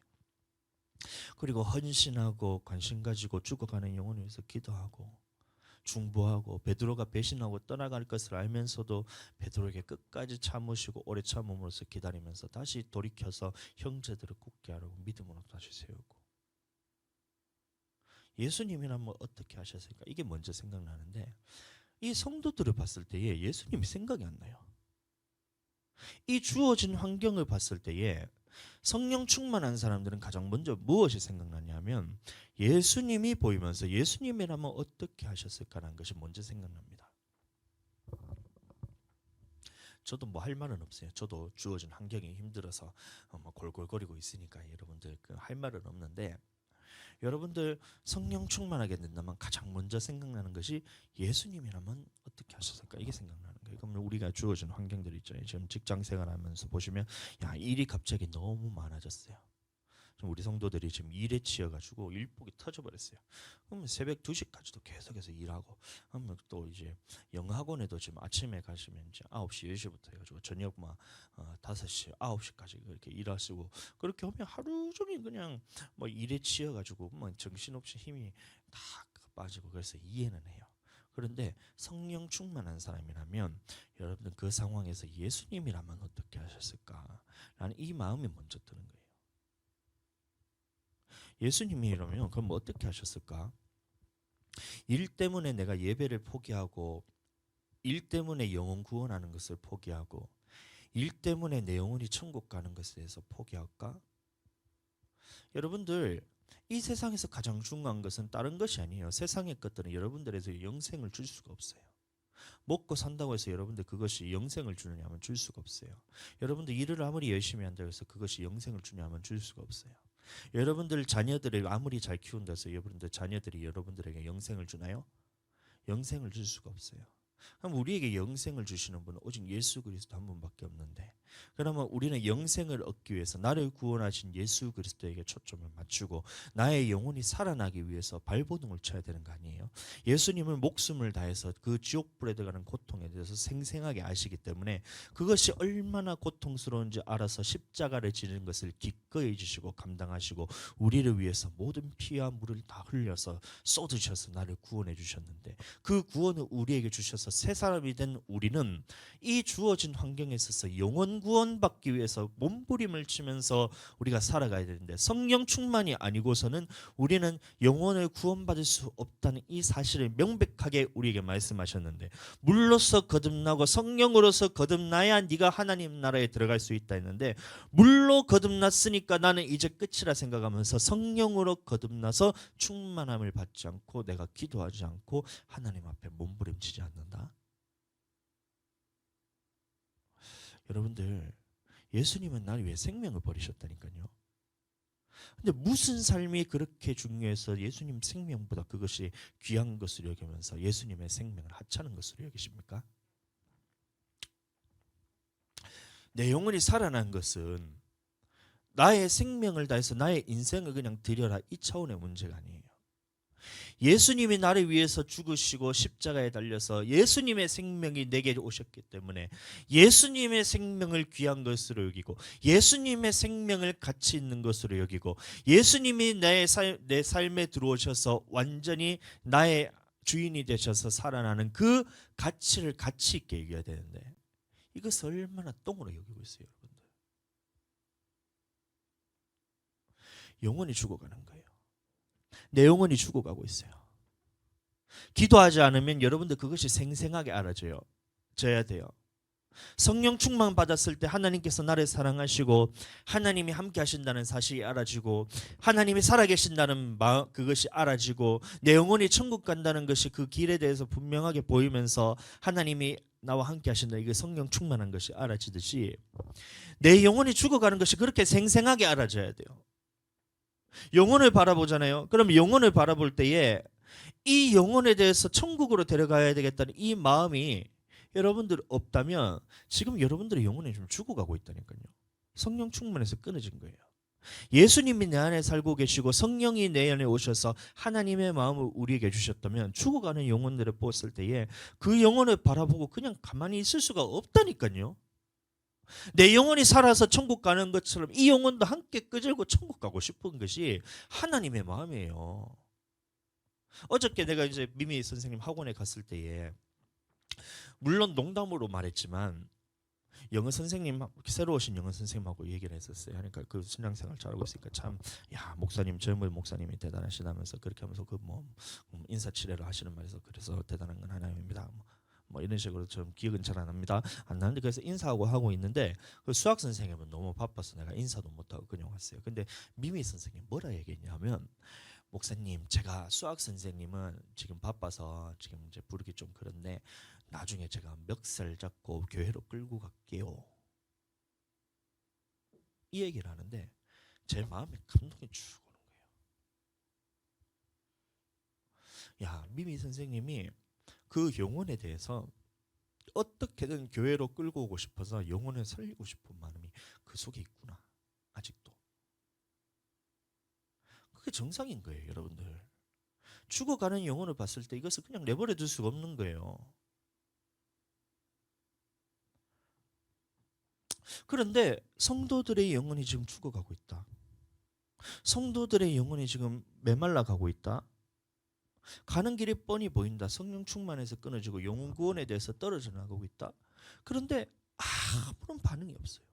그리고 헌신하고 관심 가지고 죽어가는 영혼을 위해서 기도하고 중보하고 베드로가 배신하고 떠나갈 것을 알면서도 베드로에게 끝까지 참으시고 오래 참음으로써 기다리면서 다시 돌이켜서 형제들을 굳게 하라고 믿음으로 다시 세우고, 예수님이라면 어떻게 하셨을까? 이게 먼저 생각나는데 이 성도들을 봤을 때에 예수님이 생각이 안 나요. 이 주어진 환경을 봤을 때에 성령 충만한 사람들은 가장 먼저 무엇이 생각나냐면 예수님이 보이면서 예수님이라면 어떻게 하셨을까라는 것이 먼저 생각납니다. 저도 뭐 할 말은 없어요. 저도 주어진 환경이 힘들어서 뭐 골골거리고 있으니까 여러분들 할 말은 없는데, 여러분들 성령 충만하게 된다면 가장 먼저 생각나는 것이 예수님이라면 어떻게 하셨을까, 이게 생각나는 거예요. 그러면 우리가 주어진 환경들 있잖아요. 지금 직장 생활하면서 보시면 야, 일이 갑자기 너무 많아졌어요. 지금 우리 성도들이 지금 일에 치여가지고 일복이 터져버렸어요. 그러면 새벽 2시까지도 계속해서 일하고, 그러면 또 이제 영어학원에도 지금 아침에 가시면 이제 9시, 10시부터 해가지고 저녁 막 5시, 9시까지 그렇게 일하시고, 그렇게 하면 하루 종일 그냥 뭐 일에 치여가지고 뭐 정신없이 힘이 다 빠지고, 그래서 이해는 해요. 그런데 성령 충만한 사람이라면 여러분들 그 상황에서 예수님이라면 어떻게 하셨을까라는 이 마음이 먼저 드는 거예요. 예수님이라면 그럼 어떻게 하셨을까? 일 때문에 내가 예배를 포기하고, 일 때문에 영혼 구원하는 것을 포기하고, 일 때문에 내 영혼이 천국 가는 것에 대해서 포기할까? 여러분들 이 세상에서 가장 중요한 것은 다른 것이 아니에요. 세상의 것들은 여러분들에서 영생을 줄 수가 없어요. 먹고 산다고 해서 여러분들 그것이 영생을 주느냐 하면 줄 수가 없어요. 여러분들 일을 아무리 열심히 한다고 해서 그것이 영생을 주냐 하면 줄 수가 없어요. 여러분들 자녀들을 아무리 잘 키운다고 해서 여러분들 자녀들이 여러분들에게 영생을 주나요? 영생을 줄 수가 없어요. 그럼 우리에게 영생을 주시는 분은 오직 예수 그리스도 한 분밖에 없는데, 그러면 우리는 영생을 얻기 위해서 나를 구원하신 예수 그리스도에게 초점을 맞추고 나의 영혼이 살아나기 위해서 발버둥을 쳐야 되는 거 아니에요? 예수님은 목숨을 다해서 그 지옥불에 들어가는 고통에 대해서 생생하게 아시기 때문에 그것이 얼마나 고통스러운지 알아서 십자가를 지는 것을 기꺼이 지시고 감당하시고 우리를 위해서 모든 피와 물을 다 흘려서 쏟으셔서 나를 구원해 주셨는데, 그 구원을 우리에게 주셔서 새 사람이 된 우리는 이 주어진 환경에 있어서 영원 구원받기 위해서 몸부림을 치면서 우리가 살아가야 되는데, 성령 충만이 아니고서는 우리는 영혼을 구원받을 수 없다는 이 사실을 명백하게 우리에게 말씀하셨는데, 물로서 거듭나고 성령으로서 거듭나야 네가 하나님 나라에 들어갈 수 있다 했는데, 물로 거듭났으니까 나는 이제 끝이라 생각하면서 성령으로 거듭나서 충만함을 받지 않고 내가 기도하지 않고 하나님 앞에 몸부림치지 않는다. 여러분들 예수님은 나를 위해 생명을 버리셨다니까요. 근데 무슨 삶이 그렇게 중요해서 예수님 생명보다 그것이 귀한 것으로 여기면서 예수님의 생명을 하찮은 것으로 여기십니까? 내 영혼이 살아난 것은 나의 생명을 다해서 나의 인생을 그냥 드려라, 이 차원의 문제가 아니에요. 예수님이 나를 위해서 죽으시고 십자가에 달려서 예수님의 생명이 내게 오셨기 때문에 예수님의 생명을 귀한 것으로 여기고 예수님의 생명을 가치 있는 것으로 여기고 예수님이 내 삶에 들어오셔서 완전히 나의 주인이 되셔서 살아나는 그 가치를 가치 있게 여겨야 되는데, 이것을 얼마나 똥으로 여기고 있어요, 여러분들. 영혼이 죽어가는 거예요. 내 영혼이 죽어가고 있어요. 기도하지 않으면 여러분들 그것이 생생하게 알아져야 돼요. 성령 충만 받았을 때 하나님께서 나를 사랑하시고 하나님이 함께 하신다는 사실이 알아지고 하나님이 살아계신다는 그것이 알아지고 내 영혼이 천국 간다는 것이 그 길에 대해서 분명하게 보이면서 하나님이 나와 함께 하신다, 이게 성령 충만한 것이 알아지듯이 내 영혼이 죽어가는 것이 그렇게 생생하게 알아져야 돼요. 영혼을 바라보잖아요. 그럼 영혼을 바라볼 때에 이 영혼에 대해서 천국으로 데려가야 되겠다는 이 마음이 여러분들 없다면 지금 여러분들의 영혼이 좀 죽어가고 있다니까요. 성령 충만해서 끊어진 거예요. 예수님이 내 안에 살고 계시고 성령이 내 안에 오셔서 하나님의 마음을 우리에게 주셨다면 죽어가는 영혼들을 보았을 때에 그 영혼을 바라보고 그냥 가만히 있을 수가 없다니까요. 내 영혼이 살아서 천국 가는 것처럼 이 영혼도 함께 끄질고 천국 가고 싶은 것이 하나님의 마음이에요. 어저께 내가 이제 미미 선생님 학원에 갔을 때에 물론 농담으로 말했지만 영어 선생님 새로 오신 영어 선생님하고 얘기를 했었어요. 그러니까 그 신앙생활 잘하고 있으니까 참 야 목사님 젊은 목사님이 대단하시다면서 그렇게 하면서 그 뭐 인사치레를 하시는 말에서 그래서 대단한 건 하나님입니다. 뭐 이런 식으로 좀 기억은 잘 안 납니다. 안 나는데 그래서 인사하고 하고 있는데 그 수학 선생님은 너무 바빠서 내가 인사도 못하고 그냥 왔어요. 근데 미미 선생님 뭐라 얘기했냐면 목사님 제가 수학 선생님은 지금 바빠서 지금 이제 부르기 좀 그런데 나중에 제가 멱살 잡고 교회로 끌고 갈게요. 이 얘기를 하는데 제 마음에 감동이 쭉 오는 거예요. 야 미미 선생님이 그 영혼에 대해서 어떻게든 교회로 끌고 오고 싶어서 영혼을 살리고 싶은 마음이 그 속에 있구나. 아직도. 그게 정상인 거예요, 여러분들. 죽어가는 영혼을 봤을 때 이것을 그냥 내버려 둘 수가 없는 거예요. 그런데 성도들의 영혼이 지금 죽어가고 있다. 성도들의 영혼이 지금 메말라 가고 있다. 가는 길이 뻔히 보인다. 성령 충만해서 끊어지고 영혼 구원에 대해서 떨어져 나가고 있다. 그런데 아무런 반응이 없어요.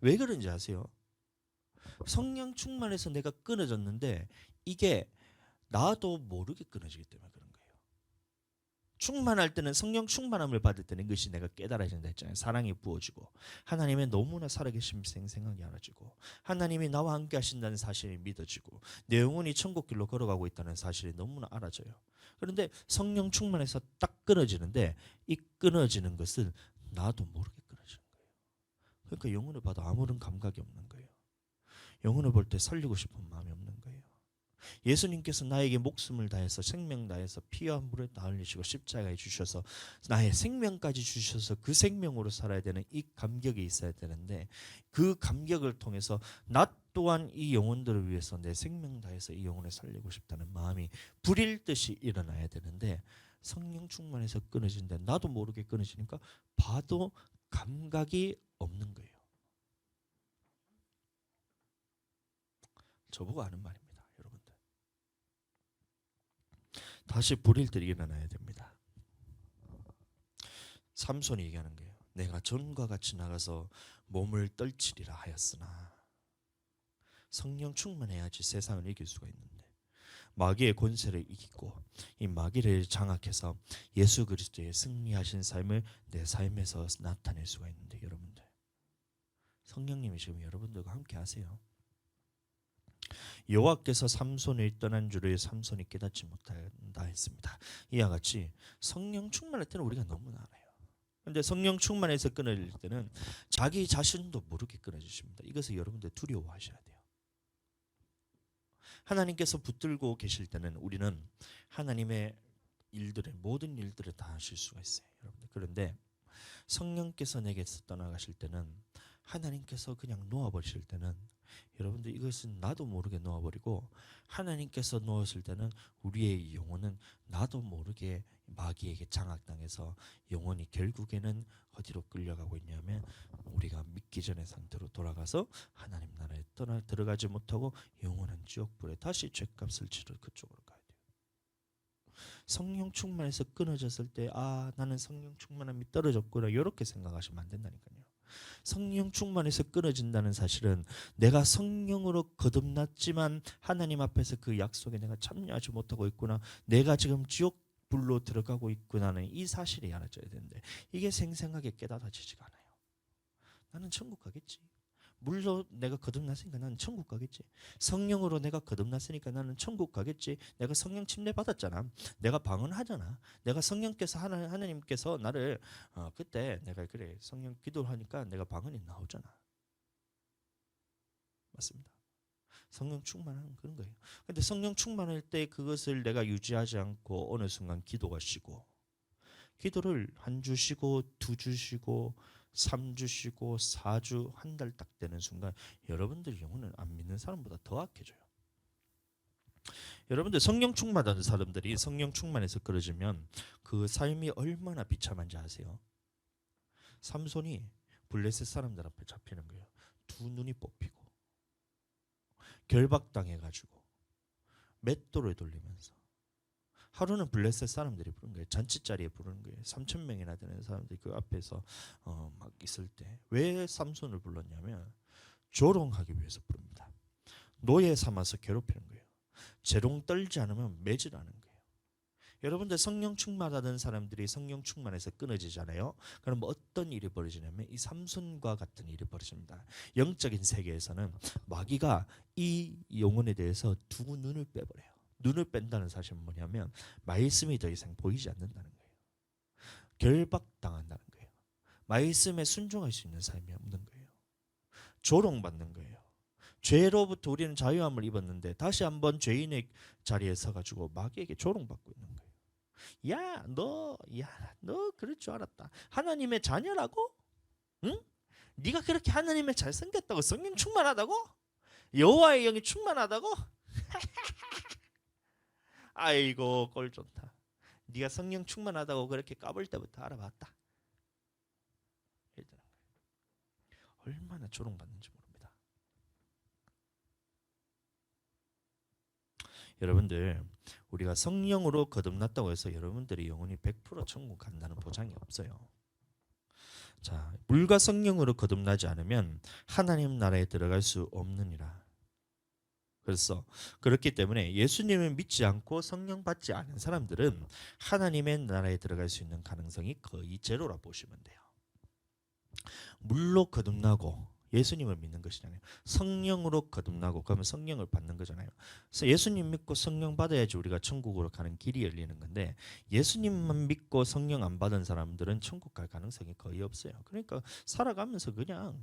왜 그런지 아세요? 성령 충만해서 내가 끊어졌는데 이게 나도 모르게 끊어지기 때문에 그런 거예요. 충만할 때는 성령 충만함을 받을 때는 이것이 내가 깨달아진다 했잖아요. 사랑이 부어지고 하나님의 너무나 살아계신 생생하게 알아지고 하나님이 나와 함께 하신다는 사실이 믿어지고 내 영혼이 천국길로 걸어가고 있다는 사실이 너무나 알아져요. 그런데 성령 충만해서 딱 끊어지는데 이 끊어지는 것은 나도 모르게 끊어지는 거예요. 그러니까 영혼을 봐도 아무런 감각이 없는 거예요. 영혼을 볼 때 살리고 싶은 마음이 없는 거예요. 예수님께서 나에게 목숨을 다해서 생명 다해서 피와 물을 다 흘리시고 십자가에 주셔서 나의 생명까지 주셔서 그 생명으로 살아야 되는 이 감격이 있어야 되는데 그 감격을 통해서 나 또한 이 영혼들을 위해서 내 생명 다해서 이 영혼을 살리고 싶다는 마음이 불일 듯이 일어나야 되는데 성령 충만해서 끊어진데 나도 모르게 끊어지니까 봐도 감각이 없는 거예요. 저보고 하는 말입니다, 여러분들. 다시 불일 때 일어나야 됩니다. 삼손이 얘기하는 거예요. 내가 전과 같이 나가서 몸을 떨치리라 하였으나 성령 충만해야지 세상을 이길 수가 있는데 마귀의 권세를 이기고 이 마귀를 장악해서 예수 그리스도의 승리하신 삶을 내 삶에서 나타낼 수가 있는데 여러분들 성령님이 지금 여러분들과 함께 하세요. 여호와께서 삼손을 떠난 줄을 삼손이 깨닫지 못한다 했습니다. 이와 같이 성령 충만할 때는 우리가 너무나 알아요. 그런데 성령 충만해서 끊어질 때는 자기 자신도 모르게 끊어지십니다. 이것을 여러분들 두려워하셔야 돼요. 하나님께서 붙들고 계실 때는 우리는 하나님의 일들을 모든 일들을 다 하실 수가 있어요. 여러분들. 그런데 성령께서 내게서 떠나가실 때는 하나님께서 그냥 놓아버리실 때는 여러분들 이것은 나도 모르게 놓아버리고 하나님께서 놓았을 때는 우리의 영혼은 나도 모르게 마귀에게 장악당해서 영혼이 결국에는 어디로 끌려가고 있냐면 우리가 믿기 전의 상태로 돌아가서 하나님 나라에 들어가지 못하고 영원한 지옥불에 다시 죗값을 치러 그쪽으로 가요. 성령 충만해서 끊어졌을 때 나는 성령 충만함이 떨어졌구나 이렇게 생각하시면 안 된다니까요. 성령 충만해서 끊어진다는 사실은 내가 성령으로 거듭났지만 하나님 앞에서 그 약속에 내가 참여하지 못하고 있구나. 내가 지금 지옥불로 들어가고 있구나는 이 사실이 알아져야 되는데 이게 생생하게 깨달아지지가 않아요. 나는 천국 가겠지. 물로 내가 거듭났으니까 나는 천국 가겠지. 성령으로 내가 거듭났으니까 나는 천국 가겠지. 내가 성령 침례 받았잖아. 내가 방언하잖아. 내가 성령께서 하나님께서 나를 그때 내가 그래 성령 기도를 하니까 내가 방언이 나오잖아. 맞습니다. 성령 충만한 그런 거예요. 근데 성령 충만할 때 그것을 내가 유지하지 않고 어느 순간 기도가 쉬고 기도를 한 주 쉬고 두 주 쉬고 3주 쉬고 4주 한 달 딱 되는 순간 여러분들 영혼은 안 믿는 사람보다 더 악해져요. 여러분들 성령 충만하는 사람들이 성령 충만해서 끊어지면 그 삶이 얼마나 비참한지 아세요? 삼손이 블레셋 사람들 앞에 잡히는 거예요. 두 눈이 뽑히고 결박당해가지고 맷돌을 돌리면서 하루는 블레셋 사람들이 부른 거예요. 잔치자리에 부르는 거예요. 3,000명이나 되는 사람들이 그 앞에서 막 있을 때 왜 삼손을 불렀냐면 조롱하기 위해서 부릅니다. 노예 삼아서 괴롭히는 거예요. 재롱 떨지 않으면 매질하는 거예요. 여러분들 성령 충만하던 사람들이 성령 충만해서 끊어지잖아요. 그럼 어떤 일이 벌어지냐면 이 삼손과 같은 일이 벌어집니다. 영적인 세계에서는 마귀가 이 영혼에 대해서 두 눈을 빼버려요. 눈을 뺀다는 사실은 뭐냐면 말씀이 더 이상 보이지 않는다는 거예요. 결박당한다는 거예요. 말씀에 순종할 수 있는 삶이 없는 거예요. 조롱받는 거예요. 죄로부터 우리는 자유함을 입었는데 다시 한번 죄인의 자리에 서가지고 마귀에게 조롱받고 있는 거예요. 너 그럴 줄 알았다. 하나님의 자녀라고? 응? 네가 그렇게 하나님의 잘생겼다고? 성령 충만하다고? 여호와의 영이 충만하다고? 아이고 꼴 좋다. 네가 성령 충만하다고 그렇게 까불 때부터 알아봤다. 얼마나 조롱받는지 모릅니다. 여러분들 우리가 성령으로 거듭났다고 해서 여러분들이 영혼이 100% 천국 간다는 보장이 없어요. 자, 물과 성령으로 거듭나지 않으면 하나님 나라에 들어갈 수 없느니라. 그래서 그렇기 때문에 예수님을 믿지 않고 성령 받지 않은 사람들은 하나님의 나라에 들어갈 수 있는 가능성이 거의 제로라 보시면 돼요. 물로 거듭나고 예수님을 믿는 것이잖아요. 성령으로 거듭나고 그러면 성령을 받는 거잖아요. 그래서 예수님 믿고 성령 받아야지 우리가 천국으로 가는 길이 열리는 건데 예수님만 믿고 성령 안 받은 사람들은 천국 갈 가능성이 거의 없어요. 그러니까 살아가면서 그냥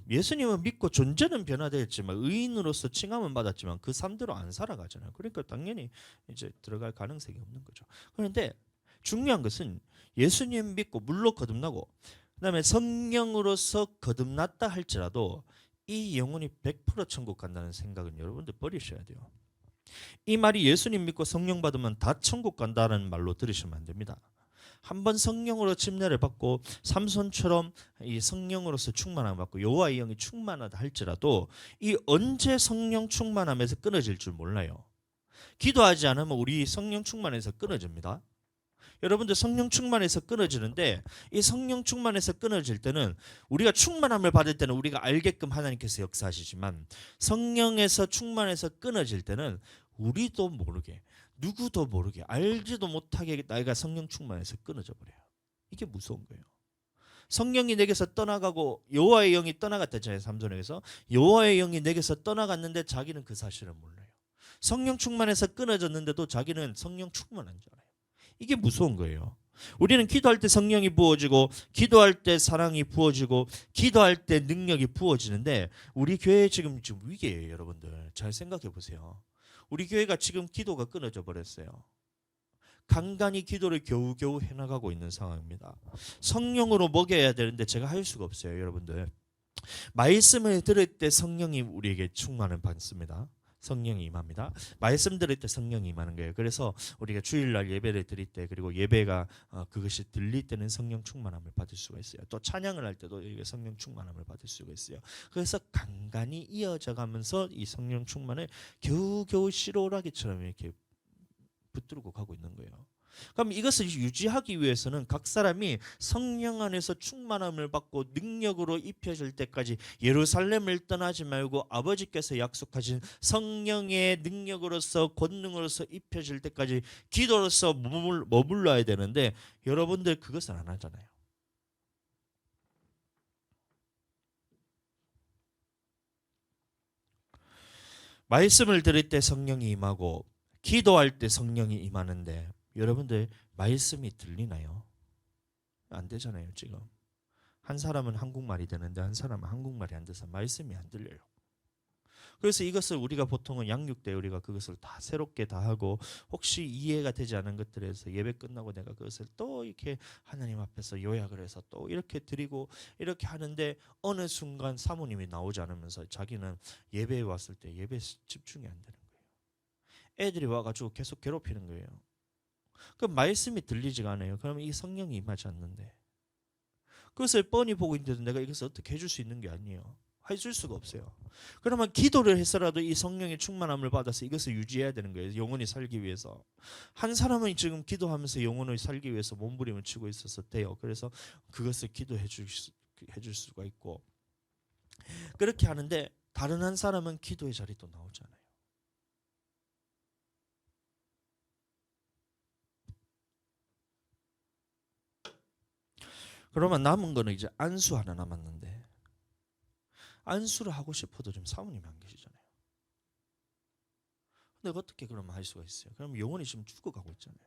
예수님은 믿고 존재는 변화되었지만 의인으로서 칭함은 받았지만 그 삶대로 안 살아가잖아요. 그러니까 당연히 이제 들어갈 가능성이 없는 거죠. 그런데 중요한 것은 예수님 믿고 물로 거듭나고 그다음에 성령으로서 거듭났다 할지라도 이 영혼이 100% 천국 간다는 생각은 여러분들 버리셔야 돼요. 이 말이 예수님 믿고 성령 받으면 다 천국 간다는 말로 들으시면 안 됩니다. 한번 성령으로 침례를 받고 삼손처럼 이 성령으로서 충만함을 받고 여호와의 영이 충만하다 할지라도 이 언제 성령 충만함에서 끊어질 줄 몰라요. 기도하지 않으면 우리 성령 충만해서 끊어집니다. 여러분들 성령 충만해서 끊어지는데 이 성령 충만해서 끊어질 때는 우리가 충만함을 받을 때는 우리가 알게끔 하나님께서 역사하시지만 성령에서 충만해서 끊어질 때는 우리도 모르게 누구도 모르게 알지도 못하게 나이가 성령 충만해서 끊어져 버려요. 이게 무서운 거예요. 성령이 내게서 떠나가고 여호와의 영이 떠나갔다잖아요. 삼손에게서 여호와의 영이 내게서 떠나갔는데 자기는 그 사실을 몰라요. 성령 충만해서 끊어졌는데도 자기는 성령 충만한 줄 알아요. 이게 무서운 거예요. 우리는 기도할 때 성령이 부어지고 기도할 때 사랑이 부어지고 기도할 때 능력이 부어지는데 우리 교회 지금 위기예요. 여러분들 잘 생각해 보세요. 우리 교회가 지금 기도가 끊어져 버렸어요. 간간히 기도를 겨우겨우 해나가고 있는 상황입니다. 성령으로 먹여야 되는데 제가 할 수가 없어요. 여러분들 말씀을 들을 때 성령이 우리에게 충만을 받습니다. 성령이 임합니다. 말씀 들을 때 성령이 임하는 거예요. 그래서 우리가 주일날 예배를 드릴 때 그리고 예배가 그것이 들릴 때는 성령 충만함을 받을 수가 있어요. 또 찬양을 할 때도 성령 충만함을 받을 수가 있어요. 그래서 간간히 이어져 가면서 이 성령 충만을 겨우겨우 시로라기처럼 이렇게 붙들고 가고 있는 거예요. 그럼 이것을 유지하기 위해서는 각 사람이 성령 안에서 충만함을 받고 능력으로 입혀질 때까지 예루살렘을 떠나지 말고 아버지께서 약속하신 성령의 능력으로서 권능으로서 입혀질 때까지 기도로서 머물러야 되는데 여러분들 그것을 안 하잖아요. 말씀을 들을 때 성령이 임하고 기도할 때 성령이 임하는데 여러분들 말씀이 들리나요? 안 되잖아요. 지금 한 사람은 한국말이 되는데 한 사람은 한국말이 안 돼서 말씀이 안 들려요. 그래서 이것을 우리가 보통은 양육 때 우리가 그것을 다 새롭게 다 하고 혹시 이해가 되지 않은 것들에서 예배 끝나고 내가 그것을 또 이렇게 하나님 앞에서 요약을 해서 또 이렇게 드리고 이렇게 하는데 어느 순간 사모님이 나오지 않으면서 자기는 예배에 왔을 때 예배에 집중이 안 되는 거예요. 애들이 와가지고 계속 괴롭히는 거예요. 그 말씀이 들리지가 않아요. 그러면 이 성령이 임하지 않는데 그것을 뻔히 보고 있는데 내가 이것을 어떻게 해줄 수 있는 게 아니에요. 해줄 수가 없어요. 그러면 기도를 해서라도 이 성령의 충만함을 받아서 이것을 유지해야 되는 거예요. 영혼이 살기 위해서. 한 사람은 지금 기도하면서 영혼을 살기 위해서 몸부림을 치고 있어서 돼요. 그래서 그것을 해줄 수가 있고 그렇게 하는데 다른 한 사람은 기도의 자리도 나오잖아요. 그러면 남은 거는 이제 안수 하나 남았는데 안수를 하고 싶어도 지금 사모님이 안 계시잖아요. 근데 어떻게 그러면 할 수가 있어요? 그럼 영혼이 지금 죽어가고 있잖아요.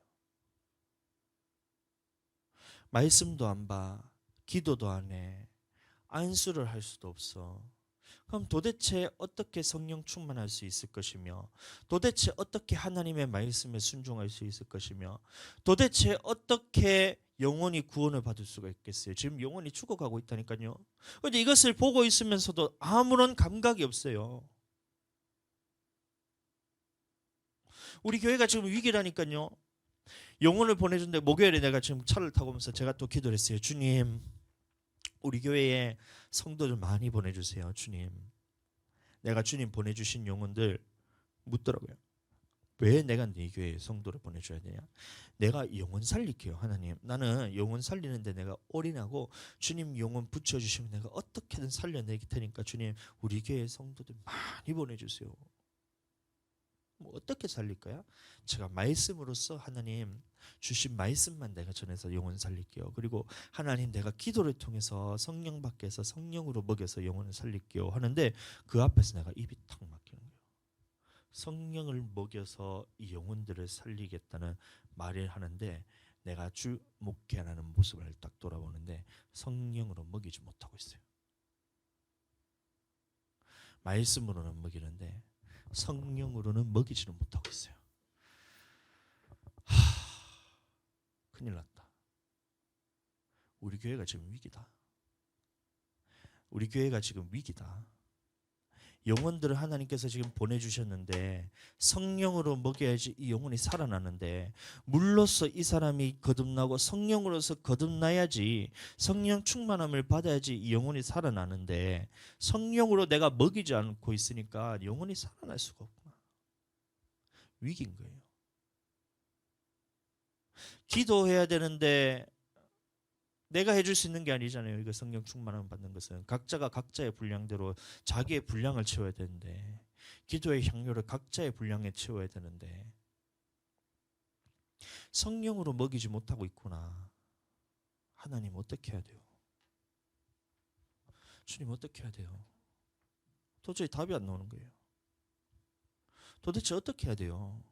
말씀도 안 봐, 기도도 안 해, 안수를 할 수도 없어. 그럼 도대체 어떻게 성령 충만할 수 있을 것이며 도대체 어떻게 하나님의 말씀에 순종할 수 있을 것이며 도대체 어떻게 영혼이 구원을 받을 수가 있겠어요? 지금 영혼이 죽어가고 있다니까요. 그런데 이것을 보고 있으면서도 아무런 감각이 없어요. 우리 교회가 지금 위기라니까요. 영혼을 보내준데 목요일에 내가 지금 차를 타고 오면서 제가 또 기도를 했어요. 주님, 우리 교회에 성도들 많이 보내주세요. 주님, 내가 주님 보내주신 영혼들 묻더라고요. 왜 내가 네 교회에 성도를 보내줘야 되냐? 내가 영혼 살릴게요. 하나님, 나는 영혼 살리는데 내가 올인하고 주님 영혼 붙여주시면 내가 어떻게든 살려낼 테니까 주님 우리 교회 성도들 많이 보내주세요. 뭐 어떻게 살릴 거야? 제가 말씀으로써 하나님 주신 말씀만 내가 전해서 영혼 살릴게요. 그리고 하나님 내가 기도를 통해서 성령 밖에서 성령으로 먹여서 영혼을 살릴게요 하는데 그 앞에서 내가 입이 탁 막히는 거예요. 성령을 먹여서 이 영혼들을 살리겠다는 말을 하는데 내가 주 목회하는 모습을 딱 돌아보는데 성령으로 먹이지 못하고 있어요. 말씀으로는 먹이는데 성령으로는 먹이지는 못하고 있어요. 큰일 났다. 우리 교회가 지금 위기다. 우리 교회가 지금 위기다. 영혼들을 하나님께서 지금 보내주셨는데 성령으로 먹여야지 이 영혼이 살아나는데 물로서 이 사람이 거듭나고 성령으로서 거듭나야지 성령 충만함을 받아야지 이 영혼이 살아나는데 성령으로 내가 먹이지 않고 있으니까 영혼이 살아날 수가 없구나. 위기인 거예요. 기도해야 되는데 내가 해줄 수 있는 게 아니잖아요. 이거 성령 충만함 받는 것은 각자가 각자의 분량대로 자기의 분량을 채워야 되는데 기도의 향료를 각자의 분량에 채워야 되는데 성령으로 먹이지 못하고 있구나. 하나님 어떻게 해야 돼요? 주님 어떻게 해야 돼요? 도저히 답이 안 나오는 거예요. 도대체 어떻게 해야 돼요?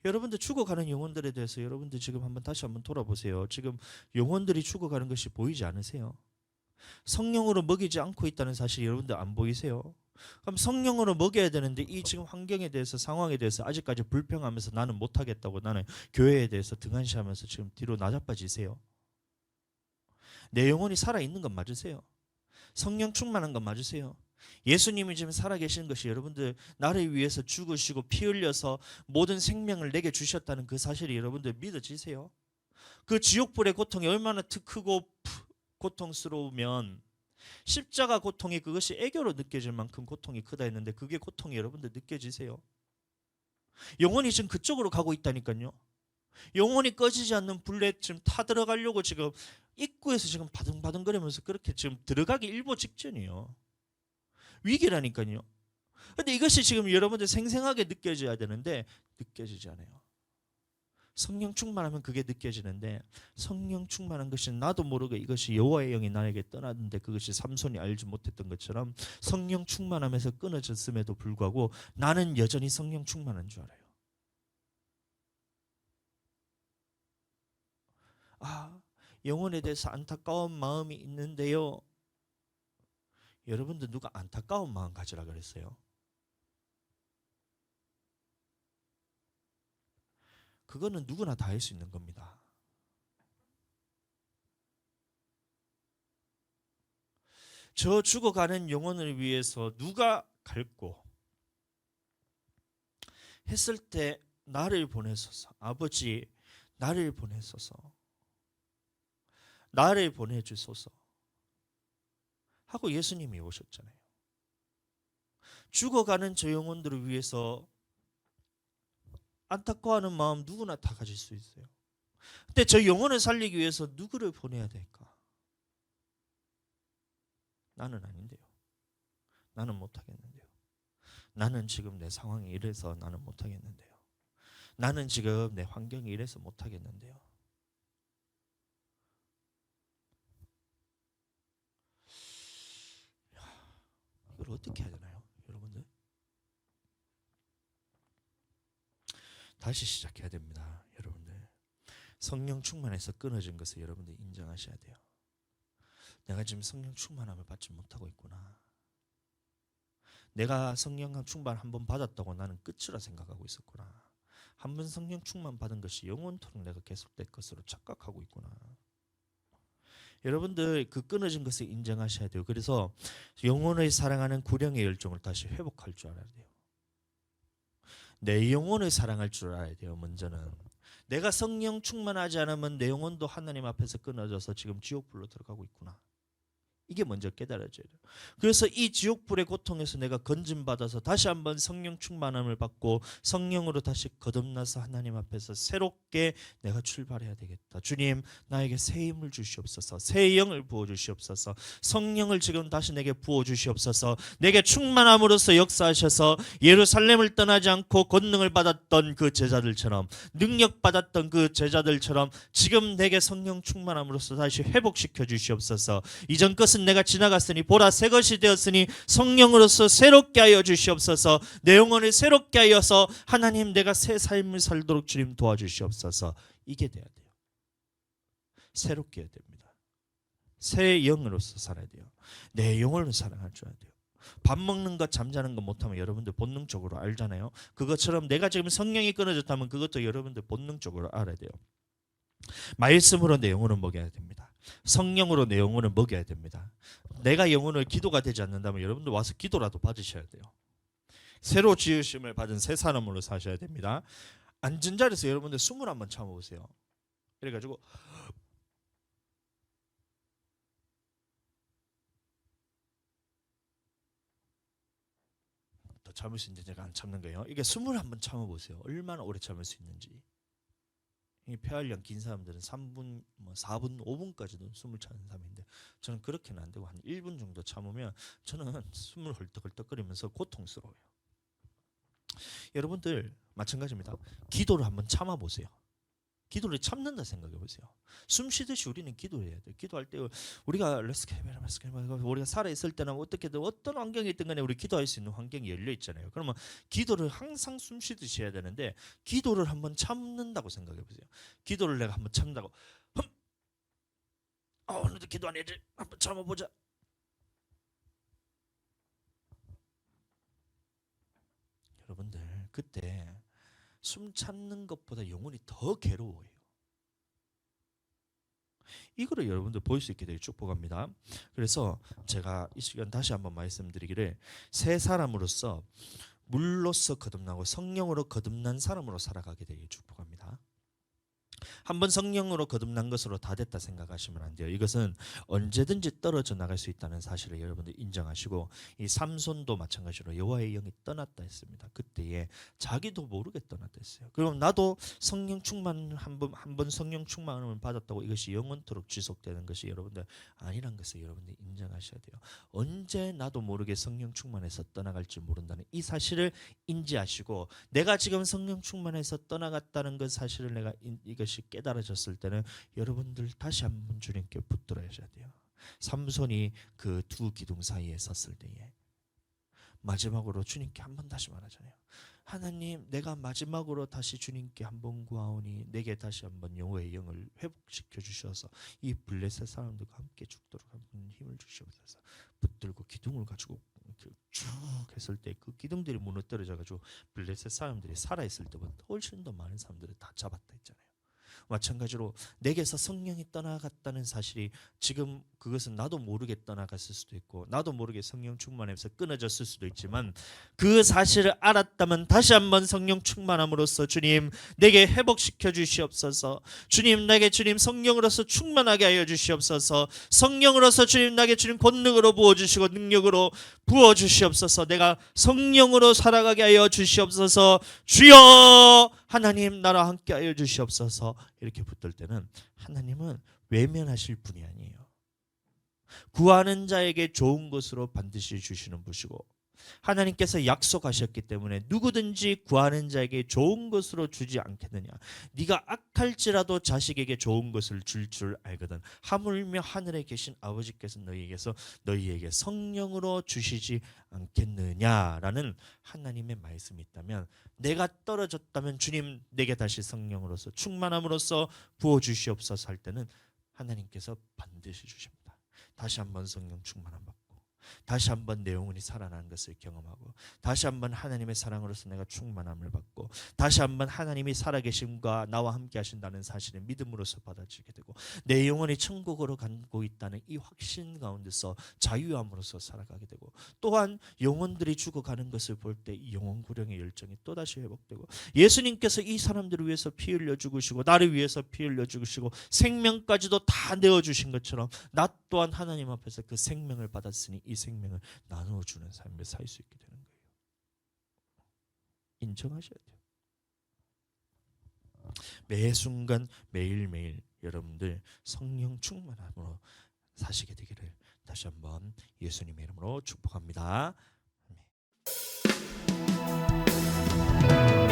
여러분들 죽어가는 영혼들에 대해서 여러분들 지금 다시 한번 돌아보세요. 지금 영혼들이 죽어가는 것이 보이지 않으세요? 성령으로 먹이지 않고 있다는 사실 여러분들 안 보이세요? 그럼 성령으로 먹여야 되는데 이 지금 환경에 대해서 상황에 대해서 아직까지 불평하면서 나는 못하겠다고 나는 교회에 대해서 등한시하면서 지금 뒤로 나자빠지세요? 내 영혼이 살아있는 건 맞으세요? 성령 충만한 건 맞으세요? 예수님이 지금 살아계시는 것이 여러분들 나를 위해서 죽으시고 피 흘려서 모든 생명을 내게 주셨다는 그 사실이 여러분들 믿어지세요? 그 지옥불의 고통이 얼마나 크고 고통스러우면 십자가 고통이 그것이 애교로 느껴질 만큼 고통이 크다 했는데 그게 고통이 여러분들 느껴지세요? 영혼이 지금 그쪽으로 가고 있다니까요. 영혼이 꺼지지 않는 불에 지금 타들어가려고 지금 입구에서 지금 바둥바둥거리면서 그렇게 지금 들어가기 일보 직전이에요. 위기라니까요. 근데 이것이 지금 여러분들 생생하게 느껴져야 되는데 느껴지지 않아요. 성령 충만하면 그게 느껴지는데 성령 충만한 것이 나도 모르게 이것이 여호와의 영이 나에게 떠났는데 그것이 삼손이 알지 못했던 것처럼 성령 충만하면서 끊어졌음에도 불구하고 나는 여전히 성령 충만한 줄 알아요. 영혼에 대해서 안타까운 마음이 있는데요. 여러분들 누가 안타까운 마음 가지라 그랬어요? 그거는 누구나 다 할 수 있는 겁니다. 저 죽어가는 영혼을 위해서 누가 갈고 했을 때 나를 보내소서. 아버지 나를 보내소서. 나를 보내주소서 하고 예수님이 오셨잖아요. 죽어가는 저 영혼들을 위해서 안타까워하는 마음 누구나 다 가질 수 있어요. 근데 저 영혼을 살리기 위해서 누구를 보내야 될까? 나는 아닌데요. 나는 못하겠는데요. 나는 지금 내 상황이 이래서 나는 못하겠는데요. 나는 지금 내 환경이 이래서 못하겠는데요. 이걸 어떻게 해야 되나요, 여러분들? 다시 시작해야 됩니다, 여러분들. 성령 충만해서 끊어진 것을 여러분들 인정하셔야 돼요. 내가 지금 성령 충만함을 받지 못하고 있구나. 내가 성령 충만 한 번 받았다고 나는 끝이라 생각하고 있었구나. 한 번 성령 충만 받은 것이 영원토록 내가 계속될 것으로 착각하고 있구나. 여러분들 그 끊어진 것을 인정하셔야 돼요. 그래서 영혼을 사랑하는 구령의 열정을 다시 회복할 줄 알아야 돼요. 내 영혼을 사랑할 줄 알아야 돼요. 먼저는 내가 성령 충만하지 않으면 내 영혼도 하나님 앞에서 끊어져서 지금 지옥불로 들어가고 있구나. 이게 먼저 깨달아져야 돼요. 그래서 이 지옥불의 고통에서 내가 건짐받아서 다시 한번 성령 충만함을 받고 성령으로 다시 거듭나서 하나님 앞에서 새롭게 내가 출발해야 되겠다. 주님, 나에게 새 힘을 주시옵소서. 새 영을 부어주시옵소서. 성령을 지금 다시 내게 부어주시옵소서. 내게 충만함으로써 역사하셔서 예루살렘을 떠나지 않고 권능을 받았던 그 제자들처럼, 능력받았던 그 제자들처럼 지금 내게 성령 충만함으로써 다시 회복시켜 주시옵소서. 이전 것은 내가 지나갔으니 보라 새 것이 되었으니 성령으로서 새롭게 하여 주시옵소서. 내 영혼을 새롭게 하여서 하나님 내가 새 삶을 살도록 주님 도와주시옵소서. 이게 돼야 돼요. 새롭게 해야 됩니다. 새 영으로서 살아야 돼요. 내 영혼을 사랑할 줄 알아야 돼요. 밥 먹는 것 잠자는 것 못하면 여러분들 본능적으로 알잖아요. 그것처럼 내가 지금 성령이 끊어졌다면 그것도 여러분들 본능적으로 알아야 돼요. 말씀으로 내 영혼을 먹여야 됩니다. 성령으로 내 영혼을 먹여야 됩니다. 내가 영혼을 기도가 되지 않는다면 여러분들 와서 기도라도 받으셔야 돼요. 새로 지으심을 받은 새 사람으로 사셔야 됩니다. 앉은 자리에서 여러분들 숨을 한번 참아보세요. 그래가지고 더 참을 수 있는지 제가 안 참는 거예요. 이게 숨을 한번 참아보세요. 얼마나 오래 참을 수 있는지. 폐활량 긴 사람들은 3분, 4분, 5분까지도 숨을 차는 사람인데 저는 그렇게는 안 되고 한 1분 정도 참으면 저는 숨을 헐떡헐떡거리면서 고통스러워요. 여러분들 마찬가지입니다. 기도를 한번 참아보세요. 기도를 참는다 생각해 보세요. 숨 쉬듯이 우리는 기도해야 돼요. 기도할 때 우리가 우리가 살아 있을 때나 어떻게든 어떤 환경이 있든 간에 우리 기도할 수 있는 환경이 열려 있잖아요. 그러면 기도를 항상 숨 쉬듯이 해야 되는데 기도를 한번 참는다고 생각해 보세요. 기도를 내가 한번 참는다고 오늘도 기도 안 해야지 한번 참아보자. 여러분들 그때 숨 참는 것보다 영혼이 더 괴로워요. 이거를 여러분들 볼 수 있게 되길 축복합니다. 그래서 제가 이 시간 다시 한번 말씀드리기를 새 사람으로서 물로서 거듭나고 성령으로 거듭난 사람으로 살아가게 되길 축복합니다. 한번 성령으로 거듭난 것으로 다 됐다 생각하시면 안 돼요. 이것은 언제든지 떨어져 나갈 수 있다는 사실을 여러분들 인정하시고 이 삼손도 마찬가지로 여호와의 영이 떠났다 했습니다. 그때에 자기도 모르게 떠났다 했어요. 그럼 나도 성령 충만 한번 성령 충만을 받았다고 이것이 영원토록 지속되는 것이 여러분들 아니란 것을 여러분들 인정하셔야 돼요. 언제 나도 모르게 성령 충만해서 떠나갈지 모른다는 이 사실을 인지하시고 내가 지금 성령 충만해서 떠나갔다는 그 사실을 내가 이것이 깨달아졌을 때는 여러분들 다시 한번 주님께 붙들어야 돼요. 삼손이 그 두 기둥 사이에 섰을 때에 마지막으로 주님께 한번 다시 말하잖아요. 하나님, 내가 마지막으로 다시 주님께 한번 구하오니 내게 다시 한번 여호와의 영을 회복시켜 주셔서 이 블레셋 사람들과 함께 죽도록 한번 힘을 주시옵소서. 붙들고 기둥을 가지고 쭉 했을 때 그 기둥들이 무너뜨려져 가지고 블레셋 사람들이 살아 있을 때보다 훨씬 더 많은 사람들을 다 잡았다 했잖아요. 마찬가지로 내게서 성령이 떠나갔다는 사실이 지금 그것은 나도 모르게 떠나갔을 수도 있고 나도 모르게 성령 충만해서 끊어졌을 수도 있지만 그 사실을 알았다면 다시 한번 성령 충만함으로써 주님 내게 회복시켜 주시옵소서. 주님 내게 주님 성령으로서 충만하게 하여 주시옵소서. 성령으로서 주님 나에게 주님 권능으로 부어주시고 능력으로 부어주시옵소서. 내가 성령으로 살아가게 하여 주시옵소서. 주여 하나님 나와 함께 하여 주시옵소서. 이렇게 붙들 때는 하나님은 외면하실 분이 아니에요. 구하는 자에게 좋은 것으로 반드시 주시는 분이시고 하나님께서 약속하셨기 때문에 누구든지 구하는 자에게 좋은 것으로 주지 않겠느냐. 네가 악할지라도 자식에게 좋은 것을 줄 줄 알거든. 하물며 하늘에 계신 아버지께서 너희에게 성령으로 주시지 않겠느냐라는 하나님의 말씀이 있다면 내가 떨어졌다면 주님 내게 다시 성령으로서 충만함으로써 부어주시옵소서 할 때는 하나님께서 반드시 주십니다. 다시 한번 성령 충만함 받고 다시 한번 내 영혼이 살아나는 것을 경험하고 다시 한번 하나님의 사랑으로서 내가 충만함을 받고 다시 한번 하나님이 살아계심과 나와 함께 하신다는 사실을 믿음으로서 받아들이게 되고 내 영혼이 천국으로 가고 있다는 이 확신 가운데서 자유함으로써 살아가게 되고 또한 영혼들이 죽어가는 것을 볼 때 이 영혼 구령의 열정이 또다시 회복되고 예수님께서 이 사람들을 위해서 피 흘려 죽으시고 나를 위해서 피 흘려 죽으시고 생명까지도 다 내어주신 것처럼 나 또한 하나님 앞에서 그 생명을 받았으니 이 생명을 나누어주는 삶을 살 수 있게 되는 거예요. 인정하셔야 돼요. 매 순간 매일매일 여러분들 성령 충만함으로 사시게 되기를 다시 한번 예수님의 이름으로 축복합니다. 아멘.